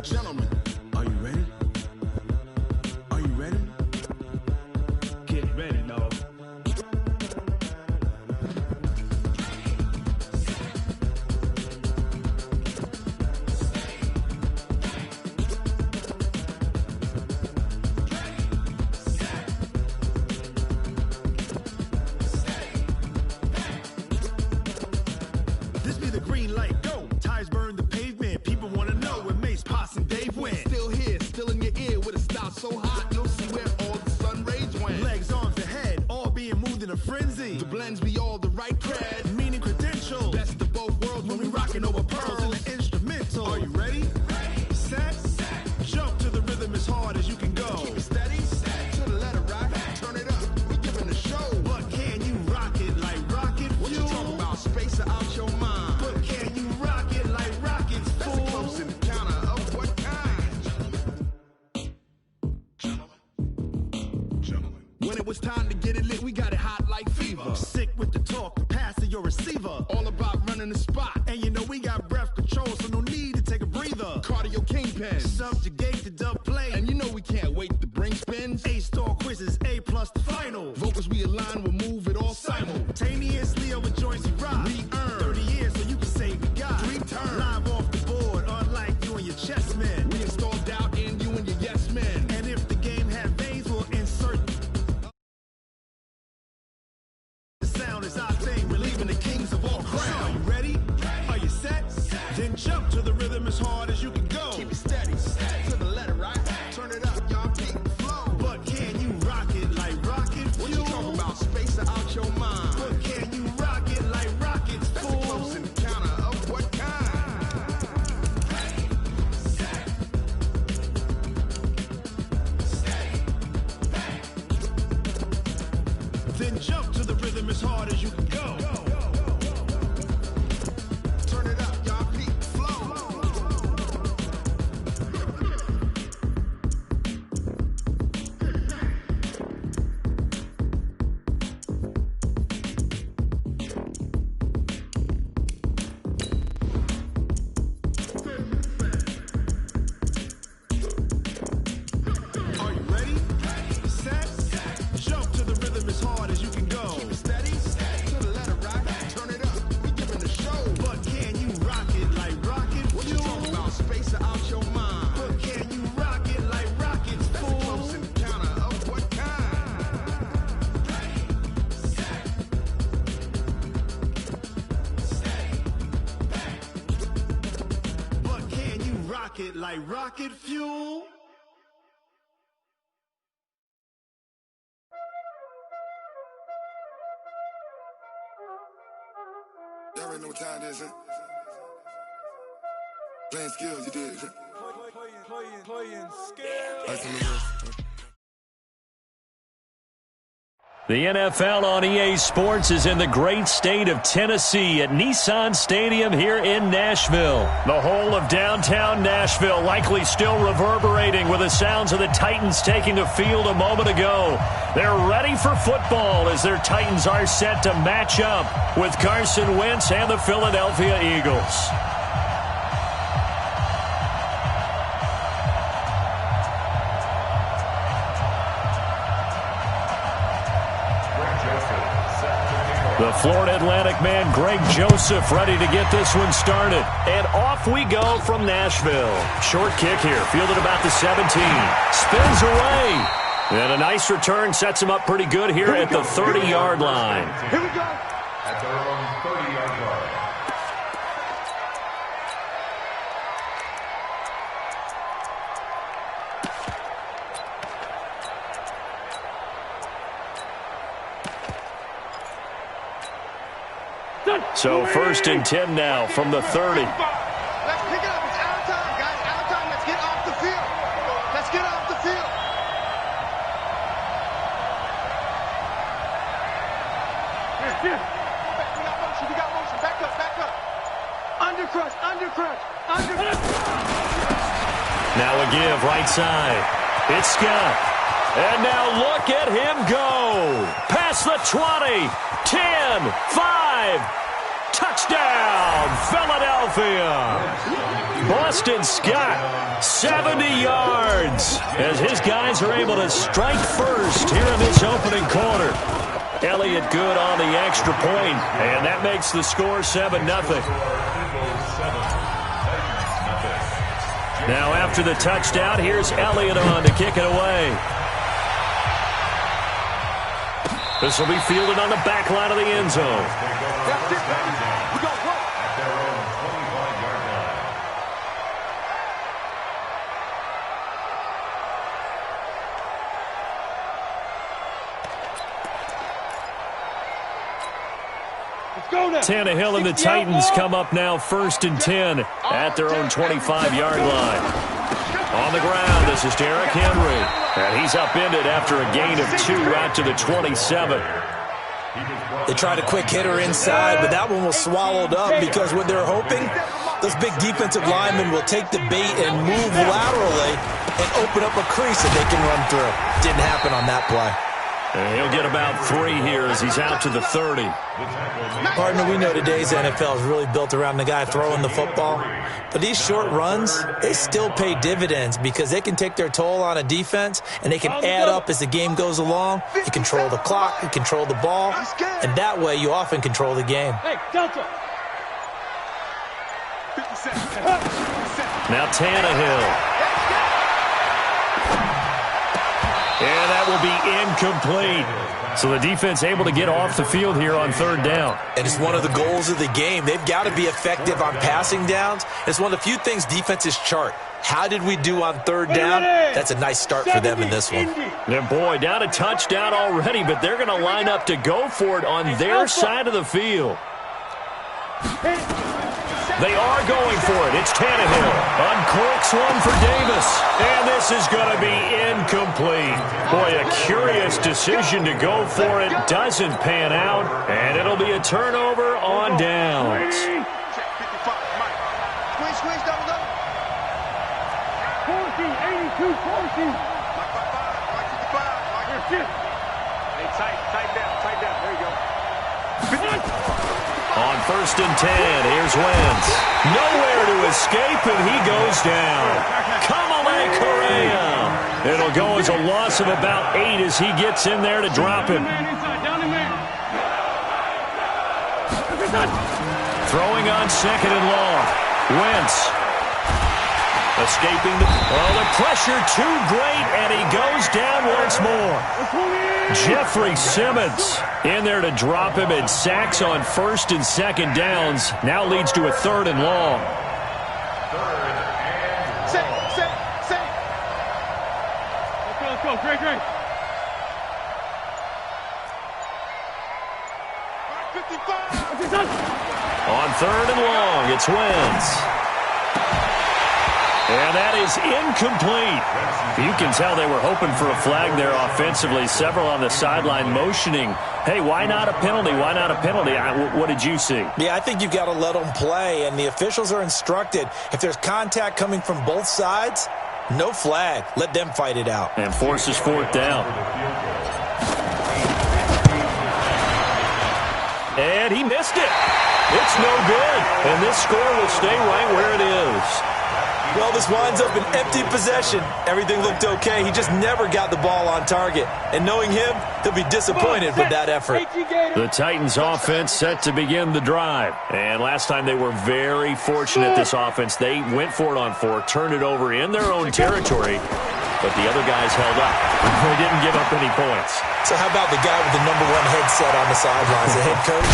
Speaker 6: gentlemen, are you ready? Are you ready?
Speaker 5: Get ready, dog.
Speaker 6: This be the green light, go. Tires burn the pavement. People want to know where Mace, Poss, and Dave went. Still here, still in your ear with a style so hot, you'll see where all the sun rays went. Legs, arms, and head, all being moved in a frenzy. The blends be all the right cred, meaning credentials. Best of both worlds when we rockin' over pearls in the instrumental. Are you ready? Set, jump to the rhythm as hard as you can go. Keep it steady, to the letter rock, turn it up, we giving a show. But can you rock it like rocket fuel? What you talking about, space out your mind? But can you rock it like rockets, fool? That's a close encounter of what kind? Gentlemen. When it was time to get it lit, we got it hot like fever. Sick with the talk, the pass of your receiver. All about running the spot. And you know we got breath control, so no need to take a breather. Cardio kingpin, subjugate the dub play. And you know we can't wait to bring spins. A-star quizzes, A+ the final. Vocals we align, we'll move it all simultaneously over joints we rock. We earn 30 years, so you can say we got 3 turns. Live off the board, unlike you and your chess men. We install doubt in you and your yes men. And if the game had veins, we'll insert. The sound is our thing, relieving the kings of all crowns. So are you ready? Are you set? Then jump to the rhythm as hard as you can go. Keep it steady, to the letter right. Turn it up, y'all peak the flow. But can you rock it like rocket fuel? What you talking about, space out your mind? But can you rock it like rockets, fool? That's a close encounter of what kind? Then jump to the rhythm as hard as you can go. Turn it up, y'all peak the flow. Are you ready? Set, jump to the rhythm as hard as you can go. Keep it steady, to the letter right. Turn it up, we giving the show. But can you rock it like rocket fuel? What you talking about, space out your mind? But can you rock it like rockets, fool? That's a close encounter of what kind? But can you rock it like rocket fuel?
Speaker 7: Y'all already know what time it is, huh? Playing skills, you did, huh?
Speaker 3: Playing skills.
Speaker 7: Ice on the wrist.
Speaker 2: The NFL on EA Sports is in the great state of Tennessee at Nissan Stadium here in Nashville. The whole of downtown Nashville likely still reverberating with the sounds of the Titans taking the field a moment ago. They're ready for football as their Titans are set to match up with Carson Wentz and the Philadelphia Eagles. The Florida Atlantic man, Greg Joseph, ready to get this one started. And off we go from Nashville. Short kick here, fielded about the 17. Spins away. And a nice return sets him up pretty good here at the 30-yard line.
Speaker 3: Here we go.
Speaker 4: At their own 30-yard line.
Speaker 2: So 1st and 10 now from the 30.
Speaker 3: Let's pick it up. It's out of time, guys. Out of time. Let's get off the field. Let's get off the field. Here. We got motion. Back up. Undercrush.
Speaker 2: right side. It's Scott. And now look at him go. Past the 20, 10, 5. Touchdown, Philadelphia. Boston Scott, 70 yards. As his guys are able to strike first here in this opening quarter. Elliott good on the extra point, and that makes the score 7-0. Now after the touchdown, here's Elliott on to kick it away. This will be fielded on the back line of the end zone. Tannehill and the Titans come up now 1st and 10 at their own 25-yard line. On the ground, this is Derrick Henry. And he's upended after a gain of 2 out to the 27.
Speaker 1: They tried a quick hitter inside, but that one was swallowed up because what they're hoping, those big defensive linemen will take the bait and move laterally and open up a crease that they can run through. Didn't happen on that play.
Speaker 2: And he'll get about 3 here as he's out to the 30.
Speaker 1: Partner, we know today's NFL is really built around the guy throwing the football. But these short runs, they still pay dividends because they can take their toll on a defense and they can add up as the game goes along. You control the clock, you control the ball, and that way you often control the game.
Speaker 2: Now Tannehill. And that will be incomplete. So the defense able to get off the field here on 3rd down.
Speaker 1: And it's one of the goals of the game. They've got to be effective on passing downs. It's one of the few things defenses chart. How did we do on 3rd down? That's a nice start for them in this one.
Speaker 2: And boy, down a touchdown already, but they're going to line up to go for it on their side of the field. They are going for it. It's Tannehill. Uncorks one for Davis. And this is going to be incomplete. Boy, a curious decision to go for it. Doesn't pan out. And it'll be a turnover on downs.
Speaker 3: Squeeze, double, double.
Speaker 5: 82, 14.
Speaker 3: Hey, tight down. There you go.
Speaker 2: On 1st and 10, here's Wentz. Nowhere to escape, and he goes down. Kamale Correa. It'll go as a loss of about 8 as he gets in there to drop him. Throwing on 2nd and long. Wentz. Escaping the pressure too great, and he goes down once more. Jeffrey Simmons in there to drop him, and sacks on 1st and 2nd downs. Now leads to a 3rd and long.
Speaker 3: Set.
Speaker 5: Let's go. Great.
Speaker 3: 55.
Speaker 2: On 3rd and long, it's Wentz. And that is incomplete. You can tell they were hoping for a flag there offensively. Several on the sideline motioning, hey, why not a penalty? Why not a penalty? What did you see?
Speaker 1: Yeah, I think you've got to let them play, and the officials are instructed. If there's contact coming from both sides, no flag. Let them fight it out.
Speaker 2: And forces 4th down. And he missed it. It's no good. And this score will stay right where it is.
Speaker 1: Well, this winds up an empty possession. Everything looked okay. He just never got the ball on target. And knowing him, he'll be disappointed with that effort.
Speaker 2: The Titans offense set to begin the drive. And last time they were very fortunate, this offense. They went for it on 4, turned it over in their own territory. But the other guys held up. They didn't give up any points.
Speaker 1: So how about the guy with the #1 headset on the sidelines, the head coach?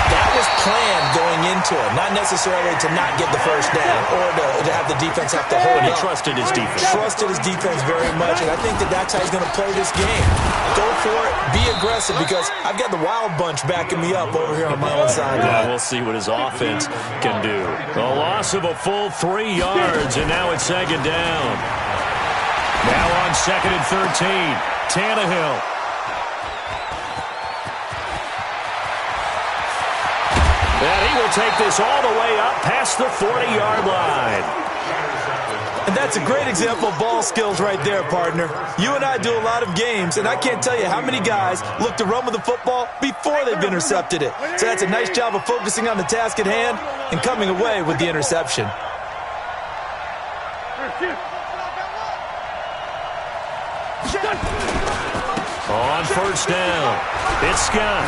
Speaker 1: That was planned going into it, not necessarily to not get the first down or to have the defense have to hold
Speaker 2: But he
Speaker 1: up.
Speaker 2: trusted his defense.
Speaker 1: Trusted his defense very much, and I think that's how he's going to play this game. Go for it, be aggressive, because I've got the wild bunch backing me up over here on my own side.
Speaker 2: Yeah, we'll see what his offense can do. A loss of a full 3 yards, and now it's 2nd down. Now on 2nd and 13, Tannehill. And he will take this all the way up past the 40-yard line.
Speaker 1: And that's a great example of ball skills right there, partner. You and I do a lot of games, and I can't tell you how many guys look to run with the football before they've intercepted it. So that's a nice job of focusing on the task at hand and coming away with the interception.
Speaker 2: On first down, it's Scott.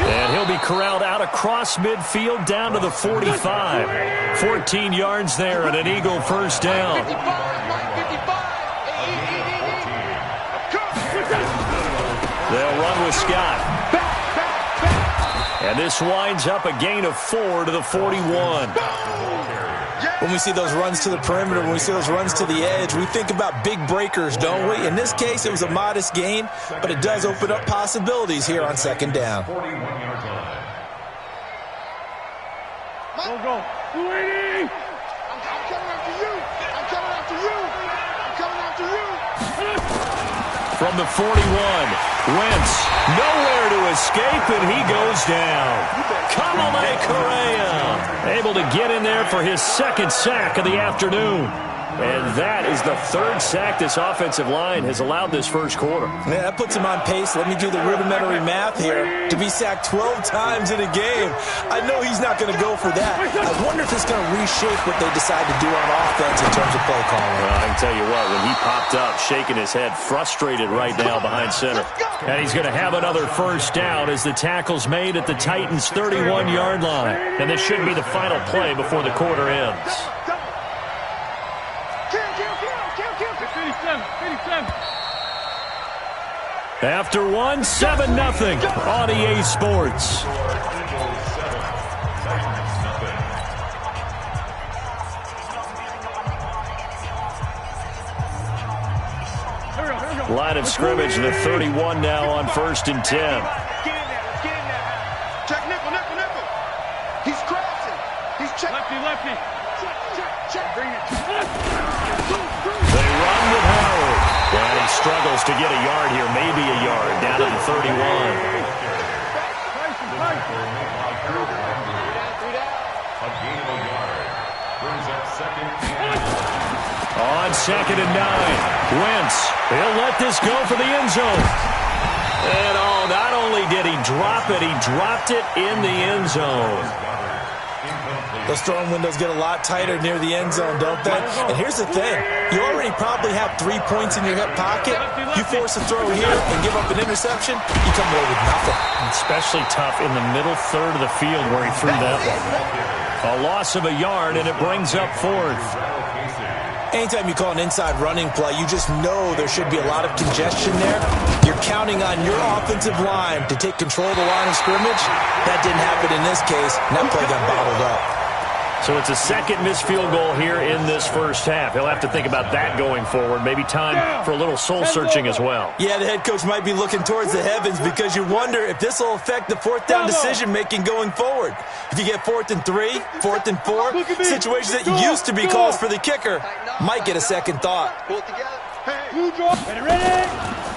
Speaker 2: And he'll be corralled out across midfield down to the 45. 14 yards there and an Eagle first down. They'll run with Scott. And this winds up a gain of 4 to the 41.
Speaker 1: When we see those runs to the perimeter, when we see those runs to the edge, we think about big breakers, don't we? In this case, it was a modest gain, but it does open up possibilities here on second down.
Speaker 4: 41-yard line.
Speaker 5: Go. 280.
Speaker 3: I'm coming after you. I'm coming after you. I'm coming after you.
Speaker 2: From the 41, Wentz nowhere to escape, and he goes down. Kamale Correa able to get in there for his second sack of the afternoon. And that is the third sack this offensive line has allowed this first quarter.
Speaker 1: Yeah, that puts him on pace. Let me do the rudimentary math here. To be sacked 12 times in a game, I know he's not going to go for that. I wonder if it's going to reshape what they decide to do on offense in terms of play calling.
Speaker 2: Well, I can tell you what, when he popped up, shaking his head, frustrated right now behind center. And he's going to have another first down as the tackle's made at the Titans' 31-yard line. And this should be the final play before the quarter ends.
Speaker 5: 57.
Speaker 2: After one, 7-0 on EA Sports. Line of scrimmage to the 31 now on 1st and 10.
Speaker 3: Get in there. Check nickel. He's crossing. He's checking.
Speaker 5: Lefty.
Speaker 3: Check. Bring it.
Speaker 2: They run with Howard. And he struggles to get a yard here, maybe a yard, down to the 31.
Speaker 4: A gain of a yard. Brings up second.
Speaker 2: On 2nd and 9, Wentz, he'll let this go for the end zone. And not only did he drop it, he dropped it in the end zone.
Speaker 1: Those throwing windows get a lot tighter near the end zone, don't they? And here's the thing. You already probably have 3 points in your hip pocket. You force a throw here and give up an interception, you come away with nothing.
Speaker 2: Especially tough in the middle third of the field where he threw that one. A loss of a yard, and it brings up 4th.
Speaker 1: Anytime you call an inside running play, you just know there should be a lot of congestion there. You're counting on your offensive line to take control of the line of scrimmage. That didn't happen in this case, and that play got bottled up.
Speaker 2: So it's a second missed field goal here in this first half. He'll have to think about that going forward. Maybe time for a little soul-searching as well.
Speaker 1: Yeah, the head coach might be looking towards the heavens because you wonder if this will affect the 4th down decision-making going forward. If you get 4th and 3, 4th and 4, situations that used to be calls for the kicker might get a second thought.
Speaker 3: Pull it together.
Speaker 5: Ready.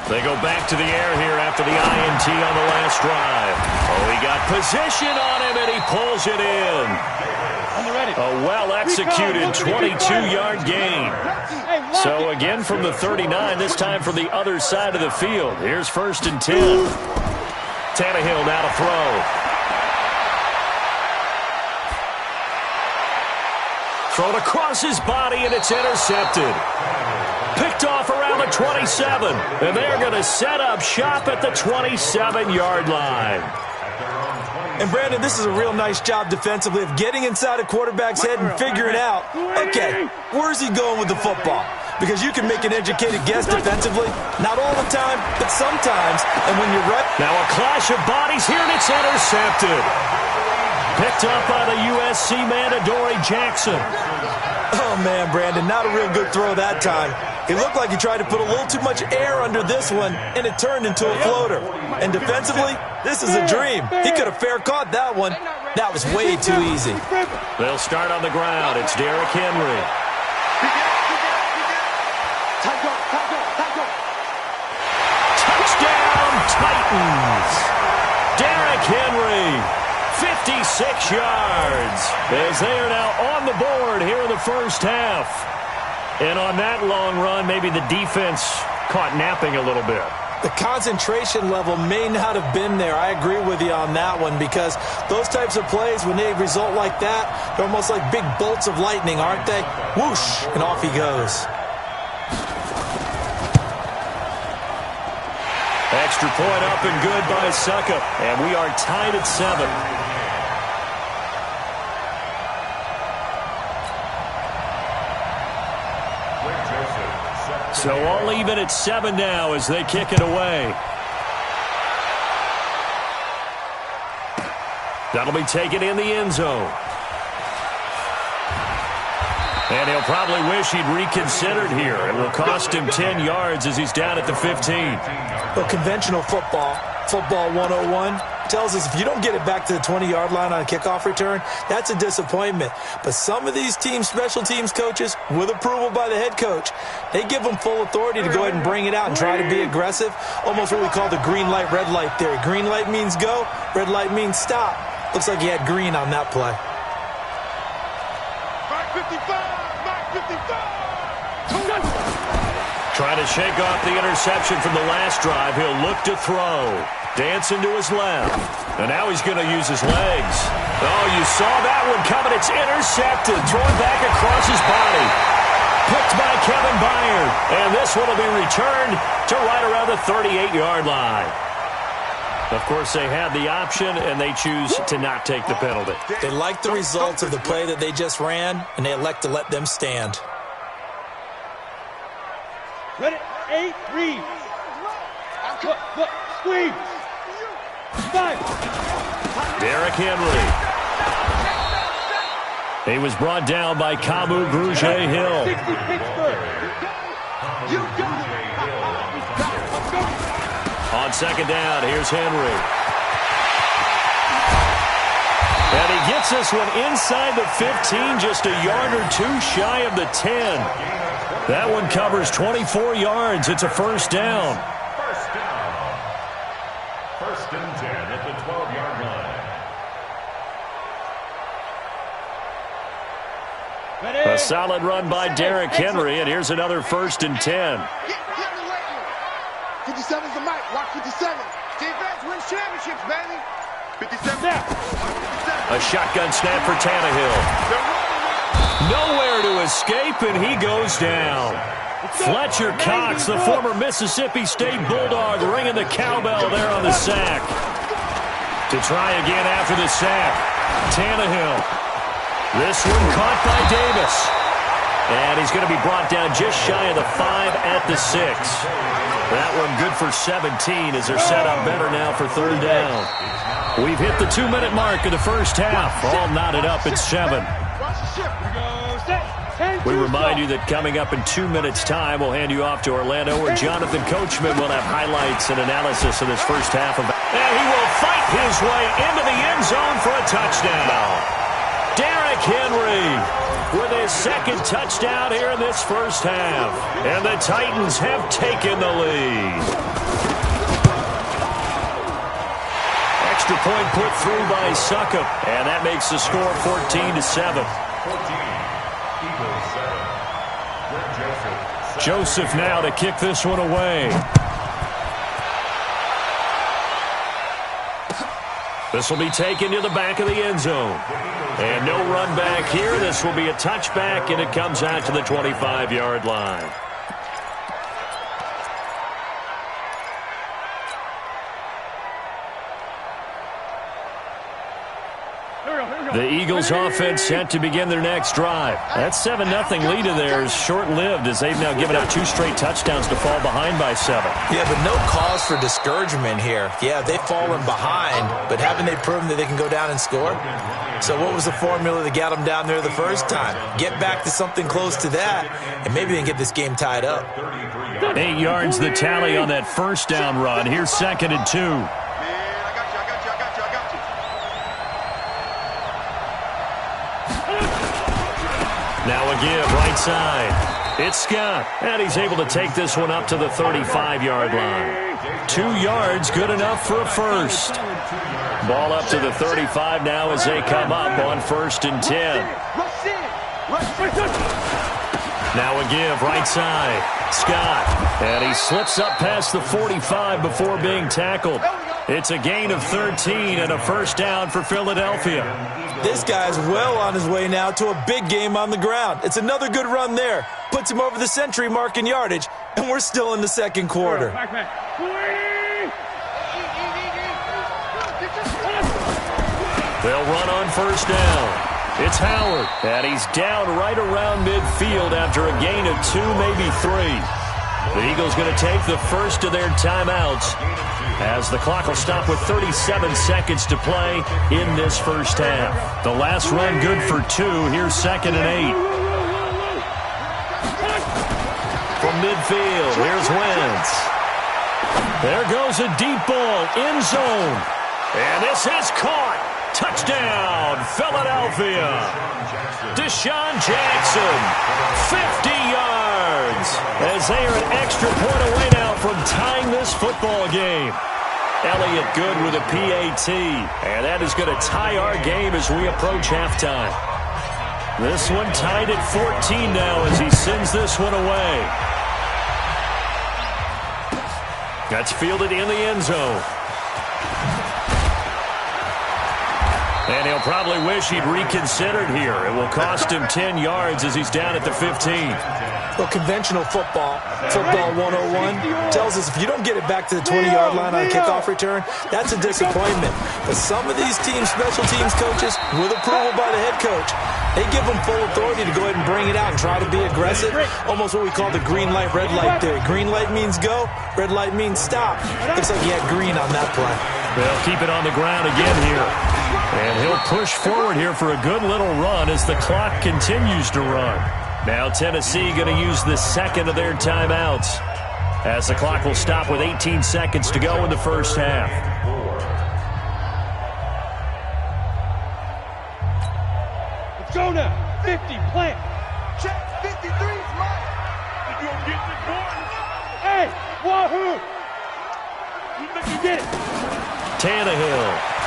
Speaker 2: They go back to the air here after the INT on the last drive. Oh, he got position on him, and he pulls it in. A well-executed 22-yard gain. So again from the 39, this time from the other side of the field. Here's 1st and 10. Tannehill now to throw. Thrown across his body, and it's intercepted. Picked off around the 27, and they're going to set up shop at the 27-yard line.
Speaker 1: And, Brandon, this is a real nice job defensively of getting inside a quarterback's head and figuring out, okay, where's he going with the football? Because you can make an educated guess defensively, not all the time, but sometimes, and when you're right.
Speaker 2: Now a clash of bodies here, and it's intercepted. Picked up by the USC man, Adoree Jackson.
Speaker 1: Oh, man, Brandon, not a real good throw that time. It looked like he tried to put a little too much air under this one, and it turned into a floater. And defensively, this is a dream. He could have fair caught that one. That was way too easy.
Speaker 2: They'll start on the ground. It's Derrick Henry. Touchdown, Titans. Derrick Henry, 56 yards as they are now on the board here in the first half. And on that long run, maybe the defense caught napping a little bit.
Speaker 1: The concentration level may not have been there. I agree with you on that one, because those types of plays, when they result like that, they're almost like big bolts of lightning, aren't they? Whoosh, and off he goes.
Speaker 2: Extra point up and good by Suckup. And we are tied at 7. So all even at 7 now as they kick it away. That'll be taken in the end zone. And he'll probably wish he'd reconsidered here. It will cost him 10 yards as he's down at the 15.
Speaker 1: Well, conventional football 101, tells us if you don't get it back to the 20-yard line on a kickoff return, that's a disappointment. But some of these teams, special teams coaches, with approval by the head coach, they give them full authority to go ahead and bring it out and try to be aggressive. Almost what we call the green light, red light theory. Green light means go, red light means stop. Looks like he had green on that play.
Speaker 3: Mark 55! Mark 55!
Speaker 2: Trying to shake off the interception from the last drive. He'll look to throw. Dancing to his left. And now he's going to use his legs. Oh, you saw that one coming. It's intercepted. Thrown back across his body. Picked by Kevin Byard. And this one will be returned to right around the 38-yard line. Of course, they had the option, and they choose to not take the penalty.
Speaker 1: They like the results of the play that they just ran, and they elect to let them stand.
Speaker 5: Ready? 8, read. Squeeze. 5.
Speaker 2: Derrick Henry. He was brought down by Kamu Grugier-Hill.
Speaker 5: 60 Pittsburgh. You got it.
Speaker 2: On second down, here's Henry. And he gets this one inside the 15, just a yard or two shy of the 10. That one covers 24 yards. It's a first down.
Speaker 4: First and 10 at the 12-yard line.
Speaker 2: A solid run by Derrick Henry, and here's another first and 10.
Speaker 3: 57's the mic. Watch 57. Defense wins championships, baby. 57.
Speaker 2: A shotgun snap for Tannehill. Nowhere to escape, and he goes down. Fletcher Cox, the former Mississippi State Bulldog, ringing the cowbell there on the sack. To try again after the sack, Tannehill. This one caught by Davis. And he's going to be brought down just shy of the 5 at the 6. That one good for 17 as they're set up better now for third down. We've hit the 2-minute mark of the first half. All knotted up at 7. We remind you that coming up in 2 minutes' time, we'll hand you off to Orlando, where Jonathan Coachman will have highlights and analysis of this first half. And he will fight his way into the end zone for a touchdown. Derrick Henry with his second touchdown here in this first half. And the Titans have taken the lead. Extra point put through by Suckup. And that makes the score 14-7. Joseph now to kick this one away. This will be taken to the back of the end zone. And no run back here. This will be a touchback, and it comes out to the 25-yard line. The Eagles offense set to begin their next drive. That 7-0 lead of theirs short-lived as they've now given up 2 straight touchdowns to fall behind by 7.
Speaker 1: Yeah, but no cause for discouragement here. Yeah, they've fallen behind, but haven't they proven that they can go down and score? So what was the formula that got them down there the first time? Get back to something close to that, and maybe they can get this game tied up.
Speaker 2: 8 yards the tally on that first down run. Here's 2nd and 2. Now again, right side. It's Scott, and he's able to take this one up to the 35-yard line. 2 yards, good enough for a first. Ball up to the 35 now as they come up on 1st and 10. Now a give, right side. Scott, and he slips up past the 45 before being tackled. It's a gain of 13 and a first down for Philadelphia.
Speaker 1: This guy's well on his way now to a big game on the ground. It's another good run there. Puts him over the century mark in yardage, and we're still in the second quarter.
Speaker 2: They'll run on first down. It's Howard, and he's down right around midfield after a gain of 2, maybe 3. The Eagles going to take the first of their timeouts as the clock will stop with 37 seconds to play in this first half. The last run good for 2. Here's 2nd and 8. From midfield, here's Wentz. There goes a deep ball, end zone. And this is caught. Touchdown, Philadelphia. Deshaun Jackson, 50 yards. As they are an extra point away now from tying this football game. Elliott good with a PAT. And that is going to tie our game as we approach halftime. This one tied at 14 now as he sends this one away. That's fielded in the end zone. And he'll probably wish he'd reconsidered here. It will cost him 10 yards as he's down at the 15.
Speaker 1: Well, conventional football 101, tells us if you don't get it back to the 20-yard line on a kickoff return, that's a disappointment. But some of these teams, special teams coaches, with approval by the head coach, they give them full authority to go ahead and bring it out and try to be aggressive. Almost what we call the green light, red light theory. Green light means go, red light means stop. Looks like he had green on that play.
Speaker 2: They'll keep it on the ground again here. And he'll push forward here for a good little run as the clock continues to run. Now Tennessee going to use the second of their timeouts as the clock will stop with 18 seconds to go in the first half.
Speaker 5: Let's go now. 50, plant.
Speaker 3: Check, 53's mine.
Speaker 5: You gonna get this boy? Hey, wahoo! You think you get it?
Speaker 2: Tannehill.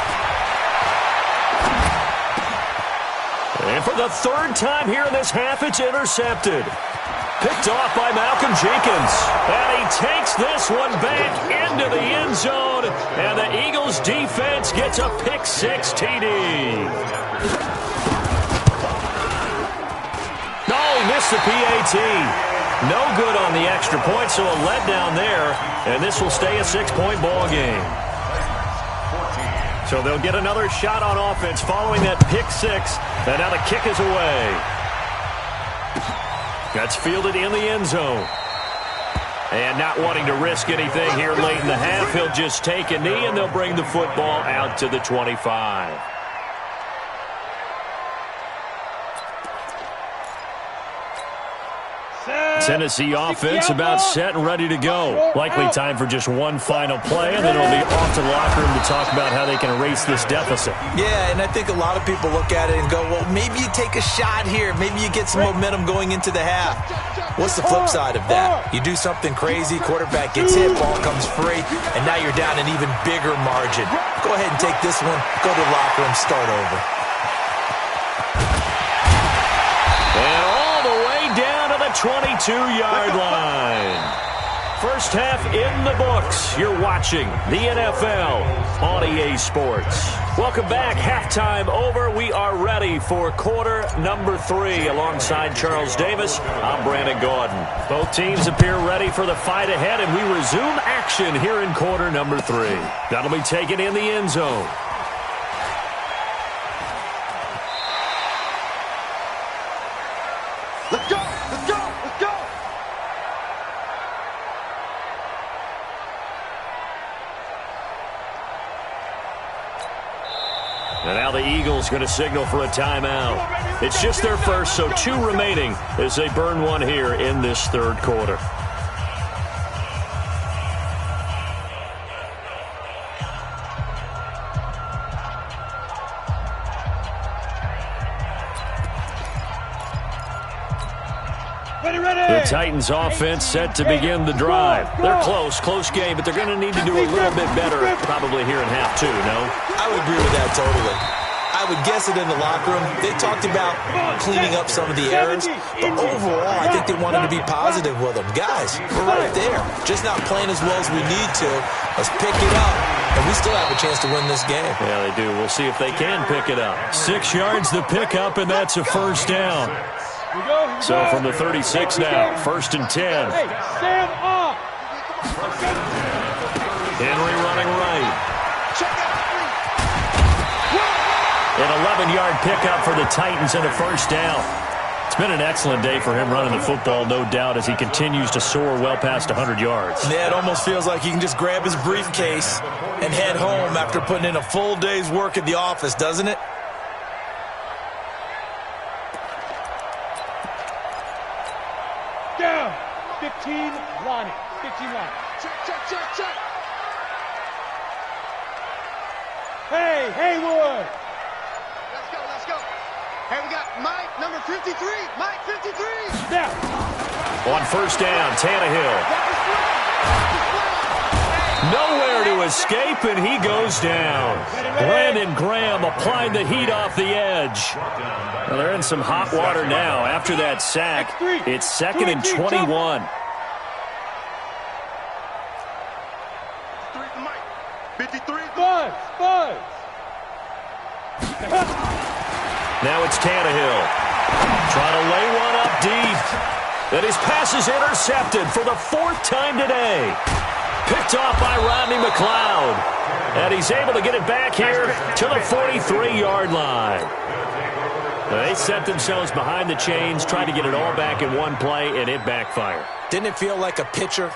Speaker 2: And for the 3rd time here in this half, it's intercepted. Picked off by Malcolm Jenkins. And he takes this one back into the end zone. And the Eagles defense gets a pick-6 TD. No, he missed the PAT. No good on the extra point, so a letdown there. And this will stay a 6-point ball game. So they'll get another shot on offense following that pick-6. And now the kick is away. That's fielded in the end zone. And not wanting to risk anything here late in the half, he'll just take a knee and they'll bring the football out to the 25. Tennessee offense about set and ready to go. Likely time for just one final play, and then it'll be off to the locker room to talk about how they can erase this deficit.
Speaker 1: Yeah, and I think a lot of people look at it and go, well, maybe you take a shot here. Maybe you get some momentum going into the half. What's the flip side of that? You do something crazy, quarterback gets hit, ball comes free, and now you're down an even bigger margin. Go ahead and take this one, go to the locker room, start over.
Speaker 2: And all the way down to the 22-yard line. First half in the books. You're watching the NFL on EA Sports. Welcome back. Halftime over. We are ready for quarter number 3. Alongside Charles Davis, I'm Brandon Gordon. Both teams appear ready for the fight ahead, and we resume action here in quarter number 3. That'll be taken in the end zone.
Speaker 3: Let's go! Let's go! Let's go!
Speaker 2: And now the Eagles going to signal for a timeout. It's just their first, so 2 remaining as they burn one here in this third quarter. Titans offense set to begin the drive. They're close game, but they're going to need to do a little bit better probably here in half two, no?
Speaker 1: I would agree with that totally. I would guess it in the locker room. They talked about cleaning up some of the errors, but overall, I think they wanted to be positive with them. Guys, we're right there. Just not playing as well as we need to. Let's pick it up, and we still have a chance to win this game.
Speaker 2: Yeah, they do. We'll see if they can pick it up. 6 yards the pickup, and that's a first down. So from the 36 now, 1st and 10.
Speaker 5: Hey, stand up.
Speaker 2: Henry running right. An 11-yard pickup for the Titans and a first down. It's been an excellent day for him running the football, no doubt, as he continues to soar well past 100 yards.
Speaker 1: Yeah, it almost feels like he can just grab his briefcase and head home after putting in a full day's work at the office, doesn't it?
Speaker 5: Down. 15 line. 15 line.
Speaker 3: Check.
Speaker 5: Hey, Haywood.
Speaker 3: Let's go. Hey, we got Mike, number 53. Mike, 53.
Speaker 5: Now.
Speaker 2: On first down, Tannehill. Nowhere to escape, and he goes down. Brandon Graham applying the heat off the edge. Well, they're in some hot water now. After that sack, it's 2nd and 21.
Speaker 3: 53.
Speaker 5: Buzz.
Speaker 2: Now it's Tannehill. Trying to lay one up deep. And his pass is intercepted for the 4th time today. Picked off by Rodney McLeod. And he's able to get it back here to the 43-yard line. They set themselves behind the chains, tried to get it all back in one play, and it backfired.
Speaker 1: Didn't it feel like a pitcher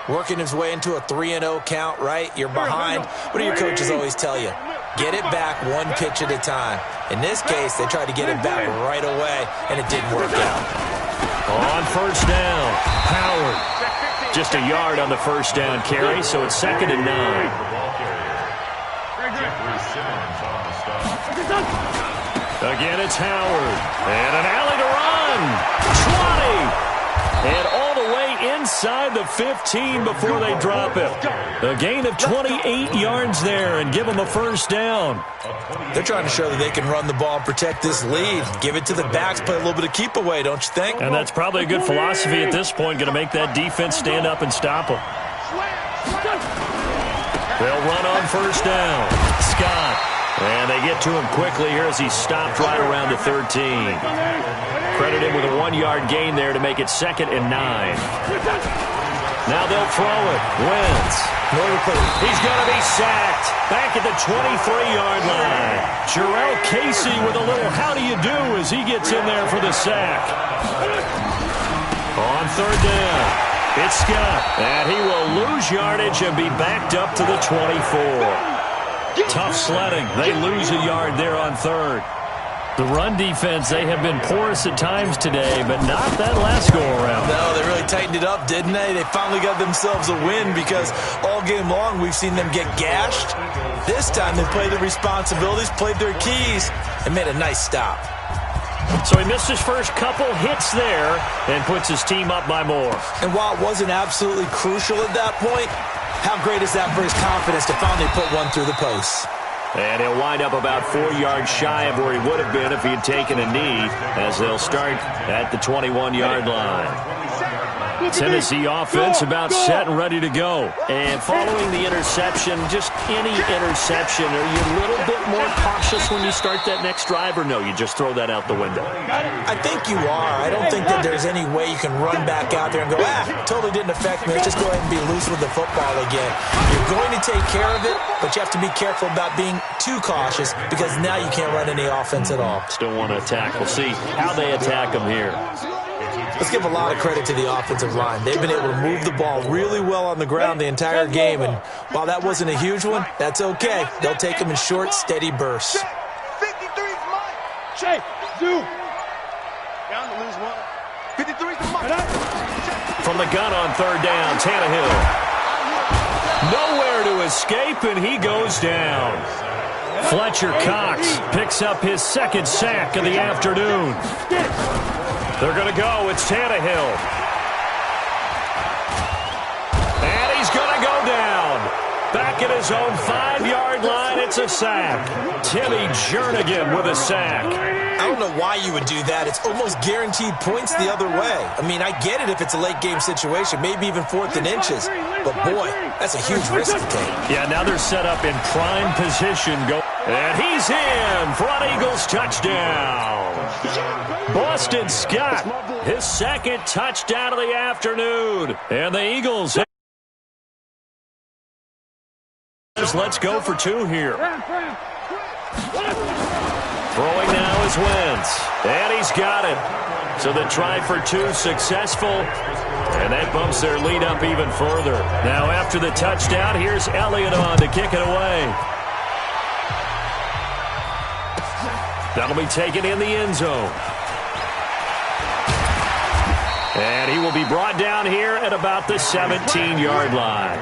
Speaker 1: working his way into a 3-0 count, right? You're behind. What do your coaches always tell you? Get it back one pitch at a time. In this case, they tried to get it back right away, and it didn't work out.
Speaker 2: On first down, Howard. Just a yard on the first down carry, so it's 2nd and 9. Again, it's Howard. And an alley to run. Trotty. And all the way inside the 15 before they drop it. A gain of 28 yards there and give them a first down.
Speaker 1: They're trying to show that they can run the ball and protect this lead. Give it to the backs, play a little bit of keep away, don't you think?
Speaker 2: And that's probably a good philosophy at this point, going to make that defense stand up and stop them. They'll run on first down. Scott. And they get to him quickly here as he stopped right around the 13. Credit him with a 1-yard gain there to make it 2nd and 9. Now they'll throw it. Wentz. He's going to be sacked. Back at the 23-yard line. Jarrell Casey with a little how do you do as he gets in there for the sack. On third down, it's Scott. And he will lose yardage and be backed up to the 24. Tough sledding. They lose a yard there on third. The run defense, they have been porous at times today, but not that last go-around.
Speaker 1: No, they really tightened it up, didn't they? They finally got themselves a win because all game long we've seen them get gashed. This time they played their responsibilities, played their keys, and made a nice stop.
Speaker 2: So he missed his first couple hits there and puts his team up by more.
Speaker 1: And while it wasn't absolutely crucial at that point, how great is that for his confidence to finally put one through the post?
Speaker 2: And he'll wind up about 4 yards shy of where he would have been if he had taken a knee, as they'll start at the 21-yard line. Tennessee offense about set and ready to go. And following the interception, just any interception, are you a little bit more cautious when you start that next drive, or no, you just throw that out the window?
Speaker 1: I think you are. I don't think that there's any way you can run back out there and go, totally didn't affect me. Let's just go ahead and be loose with the football again. You're going to take care of it, but you have to be careful about being too cautious because now you can't run any offense at all.
Speaker 2: Still want to attack. We'll see how they attack them here.
Speaker 1: Let's give a lot of credit to the offensive line. They've been able to move the ball really well on the ground the entire game, and while that wasn't a huge one, that's okay. They'll take them in short, steady bursts.
Speaker 3: 53's Mike.
Speaker 5: Shake. Zoom.
Speaker 3: Down to lose one. 53's the Mike.
Speaker 2: From the gun on third down, Tannehill. Nowhere to escape, and he goes down. Fletcher Cox picks up his second sack of the afternoon. They're going to go. It's Tannehill. back at his own 5-yard line. It's a sack. Timmy Jernigan with a sack.
Speaker 1: I don't know why you would do that. It's almost guaranteed points the other way. I mean, I get it if it's a late-game situation, maybe even 4th and inches. But, boy, that's a huge risk to take.
Speaker 2: Yeah, now they're set up in prime position. And he's in for an Eagles touchdown. Boston Scott, his second touchdown of the afternoon. And the Eagles... Let's go for 2 here. Throwing now is Wentz. And he's got it. So the try for 2 successful. And that bumps their lead up even further. Now after the touchdown, here's Elliott on to kick it away. That'll be taken in the end zone. And he will be brought down here at about the 17-yard line.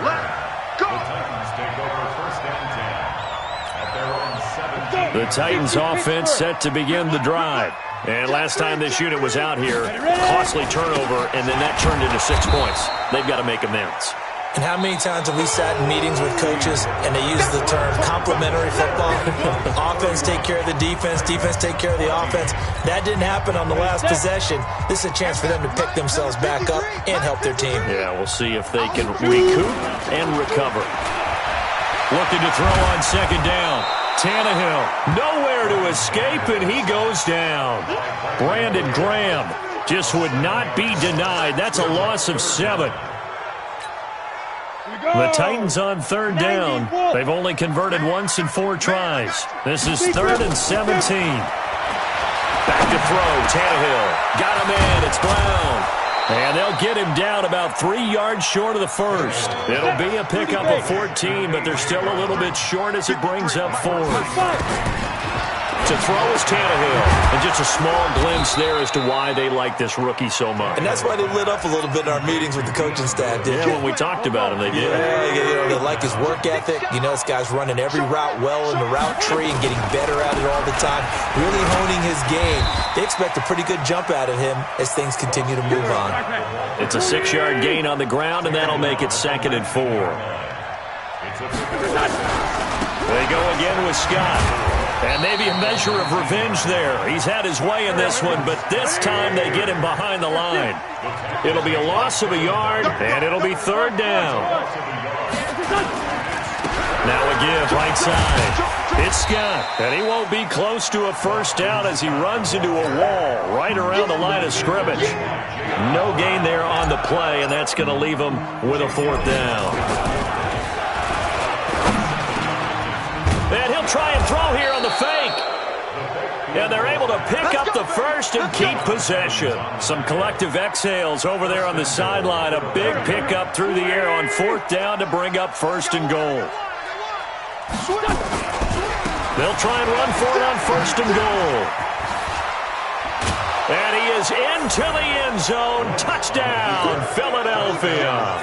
Speaker 2: The Titans offense set to begin the drive. And last time this unit was out here, costly turnover, and then that turned into 6 points. They've got to make amends.
Speaker 1: And how many times have we sat in meetings with coaches and they use the term complementary football? Offense take care of the defense, defense take care of the offense. That didn't happen on the last possession. This is a chance for them to pick themselves back up and help their team.
Speaker 2: Yeah, we'll see if they can recoup and recover. Looking to throw on second down. Tannehill, nowhere to escape, and he goes down. Brandon Graham just would not be denied. That's a loss of 7. The Titans on third down. They've only converted once in 4 tries. This is 3rd and 17. Back to throw. Tannehill got him in. It's Brown. And they'll get him down about 3 yards short of the first. It'll be a pickup of 14, but they're still a little bit short as it brings up 4. To throw is Tannehill. And just a small glimpse there as to why they like this rookie so much.
Speaker 1: And that's why they lit up a little bit in our meetings with the coaching staff, did
Speaker 2: Yeah, when we talked about him, they did.
Speaker 1: Yeah, they like his work ethic. You know, this guy's running every route well in the route tree and getting better at it all the time. Really honing his game. They expect a pretty good jump out of him as things continue to move on.
Speaker 2: It's a 6-yard gain on the ground, and that'll make it 2nd and 4. They go again with Scott. And maybe a measure of revenge there. He's had his way in this one, but this time they get him behind the line. It'll be a loss of a yard, and it'll be 3rd down. Now a give right side. It's Scott, and he won't be close to a first down as he runs into a wall right around the line of scrimmage. No gain there on the play, and that's going to leave him with a 4th down. And he'll try and throw here on the fake. And they're able to pick up the first and keep possession. Some collective exhales over there on the sideline. A big pickup through the air on 4th down to bring up 1st and goal. They'll try and run for it on 1st and goal. And he is into the end zone. Touchdown, Philadelphia.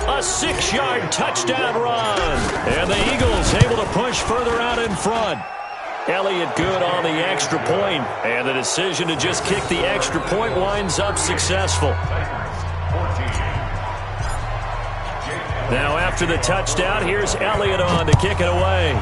Speaker 2: A 6-yard touchdown run. And the Eagles able to push further out in front. Elliott good on the extra point. And the decision to just kick the extra point winds up successful. Now after the touchdown, here's Elliott on to kick it away.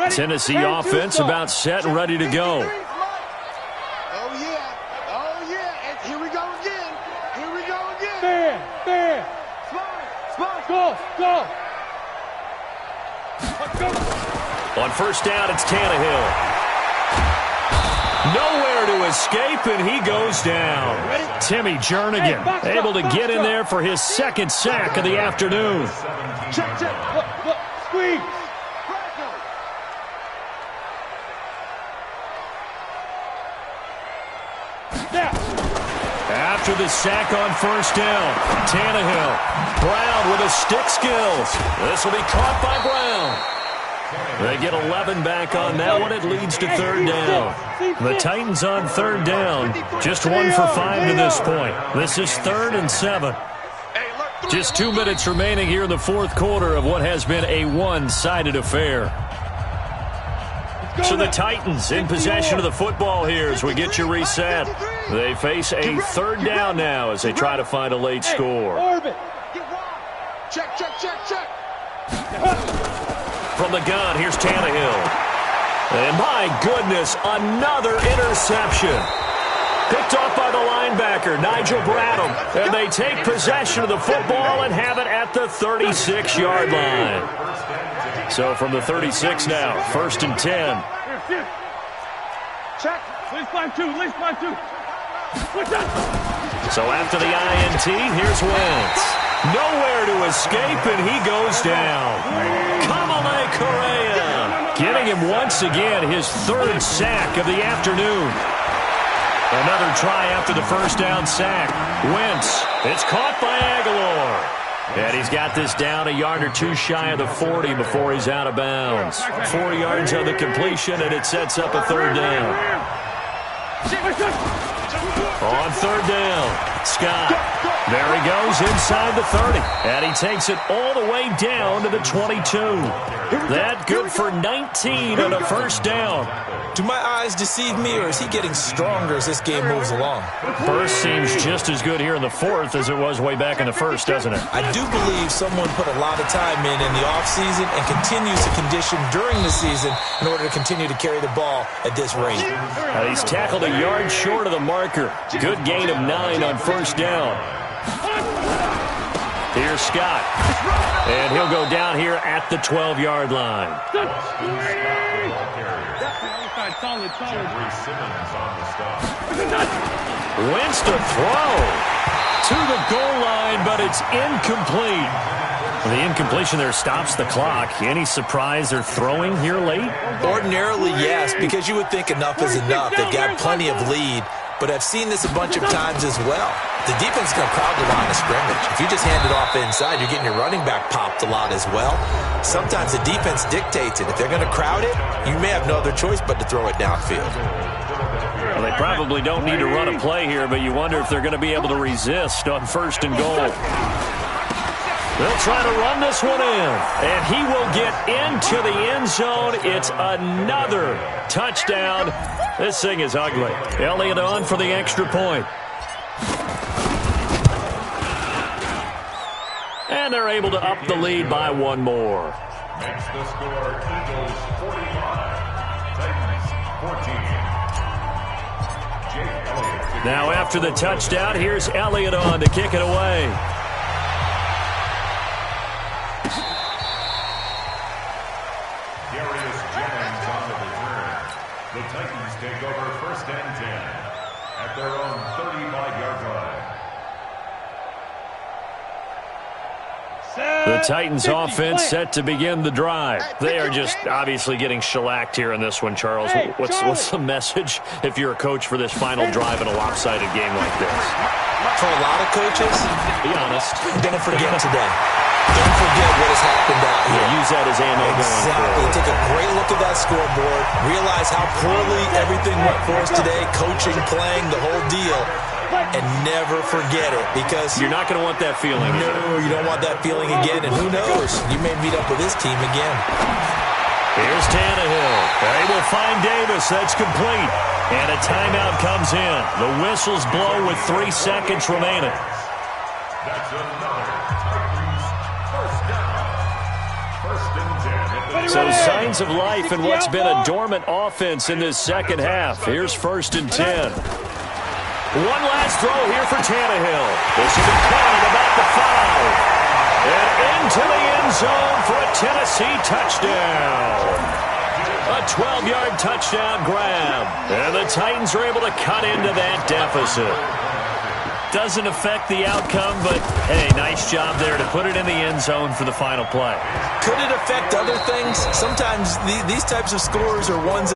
Speaker 2: Tennessee offense about set and ready to go.
Speaker 3: Oh, yeah. Oh, yeah. And here we go again. Here we go again.
Speaker 5: Fair.
Speaker 3: Slide.
Speaker 5: Go.
Speaker 2: On 1st down, it's Tannehill. Nowhere to escape, and he goes down. Timmy Jernigan able to get in there for his 2nd sack of the afternoon.
Speaker 3: Check.
Speaker 5: Look. Squeeze.
Speaker 2: After the sack on 1st down, Tannehill. Brown with his stick skills. This will be caught by Brown. They get 11 back on that one. It leads to 3rd down. The Titans on 3rd down. Just 1 for 5 to this point. This is 3rd and 7. Just 2 minutes remaining here in the 4th quarter of what has been a one-sided affair. So the Titans in possession of the football here as we get you reset. They face a third down now as they try to find a late score.
Speaker 3: Check, check, check, check.
Speaker 2: From the gun, here's Tannehill. And my goodness, another interception. Picked off by the linebacker, Nigel Bradham. And they take possession of the football and have it at the 36-yard line. So from the 36 now, 1st and 10.
Speaker 5: Check. Least line two.
Speaker 2: So after the INT, here's Wentz. Nowhere to escape, and he goes down. Kamale Correa getting him once again his 3rd sack of the afternoon. Another try after the first down sack. Wentz, it's caught by Aguilar. And he's got this down a yard or two shy of the 40 before he's out of bounds. 4 yards on the completion, and it sets up a 3rd down. On 3rd down, Scott. There he goes inside the 30. And he takes it all the way down to the 22. That good for 19 on a 1st down.
Speaker 1: Do my eyes deceive me, or is he getting stronger as this game moves along?
Speaker 2: First seems just as good here in the 4th as it was way back in the 1st, doesn't it?
Speaker 1: I do believe someone put a lot of time in the offseason and continues to condition during the season in order to continue to carry the ball at this rate.
Speaker 2: He's tackled a yard short of the marker. Good gain of 9 on 1st down. Here's Scott. And he'll go down here at the 12-yard line.
Speaker 5: Solid.
Speaker 2: Wentz to throw to the goal line, but it's incomplete. Well, the incompletion there stops the clock. Any surprise they're throwing here late?
Speaker 1: Ordinarily, yes, because you would think enough is enough. They've got plenty of lead, but I've seen this a bunch of times as well. The defense is going to crowd the line of scrimmage. If you just hand it off inside, you're getting your running back popped a lot as well. Sometimes the defense dictates it. If they're going to crowd it, you may have no other choice but to throw it downfield.
Speaker 2: Well, they probably don't need to run a play here, but you wonder if they're going to be able to resist on 1st and goal. They'll try to run this one in, and he will get into the end zone. It's another touchdown. This thing is ugly. Elliott on for the extra point. And they're able to up the lead by 1 more.
Speaker 4: Makes the score Eagles 45, Titans 14. Jake Elliott.
Speaker 2: Now after the touchdown, here's Elliott on to kick it away.
Speaker 4: Darius Jennings on the return. The Titans take over 1st and 10 at their own 35-yard line.
Speaker 2: The Titans offense set to begin the drive. They are just obviously getting shellacked here in this one, Charles. What's the message if you're a coach for this final drive in a lopsided game like this?
Speaker 1: For a lot of coaches,
Speaker 2: Be honest.
Speaker 1: don't forget today. Don't forget what has happened out here.
Speaker 2: Use that as ammo going
Speaker 1: Exactly.
Speaker 2: forward.
Speaker 1: Take a great look at that scoreboard. Realize how poorly everything went for us today. Coaching, playing, the whole deal. And never forget it, because
Speaker 2: You're not going to want that feeling.
Speaker 1: no, you don't want that feeling again. And who knows? You may meet up with this team again.
Speaker 2: Here's Tannehill. They will find Davis. That's complete. And a timeout comes in. The whistles blow with 3 seconds remaining.
Speaker 4: That's another Titans 1st down. 1st and 10.
Speaker 2: So signs of life in what's been a dormant offense in this second half. Here's 1st and 10. One last throw here for Tannehill. This will be caught about the 5. And into the end zone for a Tennessee touchdown. A 12-yard touchdown grab. And the Titans are able to cut into that deficit. Doesn't affect the outcome, but, hey, nice job there to put it in the end zone for the final play.
Speaker 1: Could it affect other things? Sometimes these types of scores are ones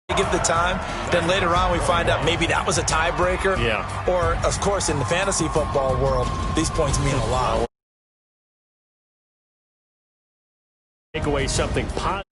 Speaker 1: that give the time, then later on we find out maybe that was a tiebreaker.
Speaker 2: Yeah.
Speaker 1: Or, of course, in the fantasy football world, these points mean a lot.
Speaker 2: Take away something positive.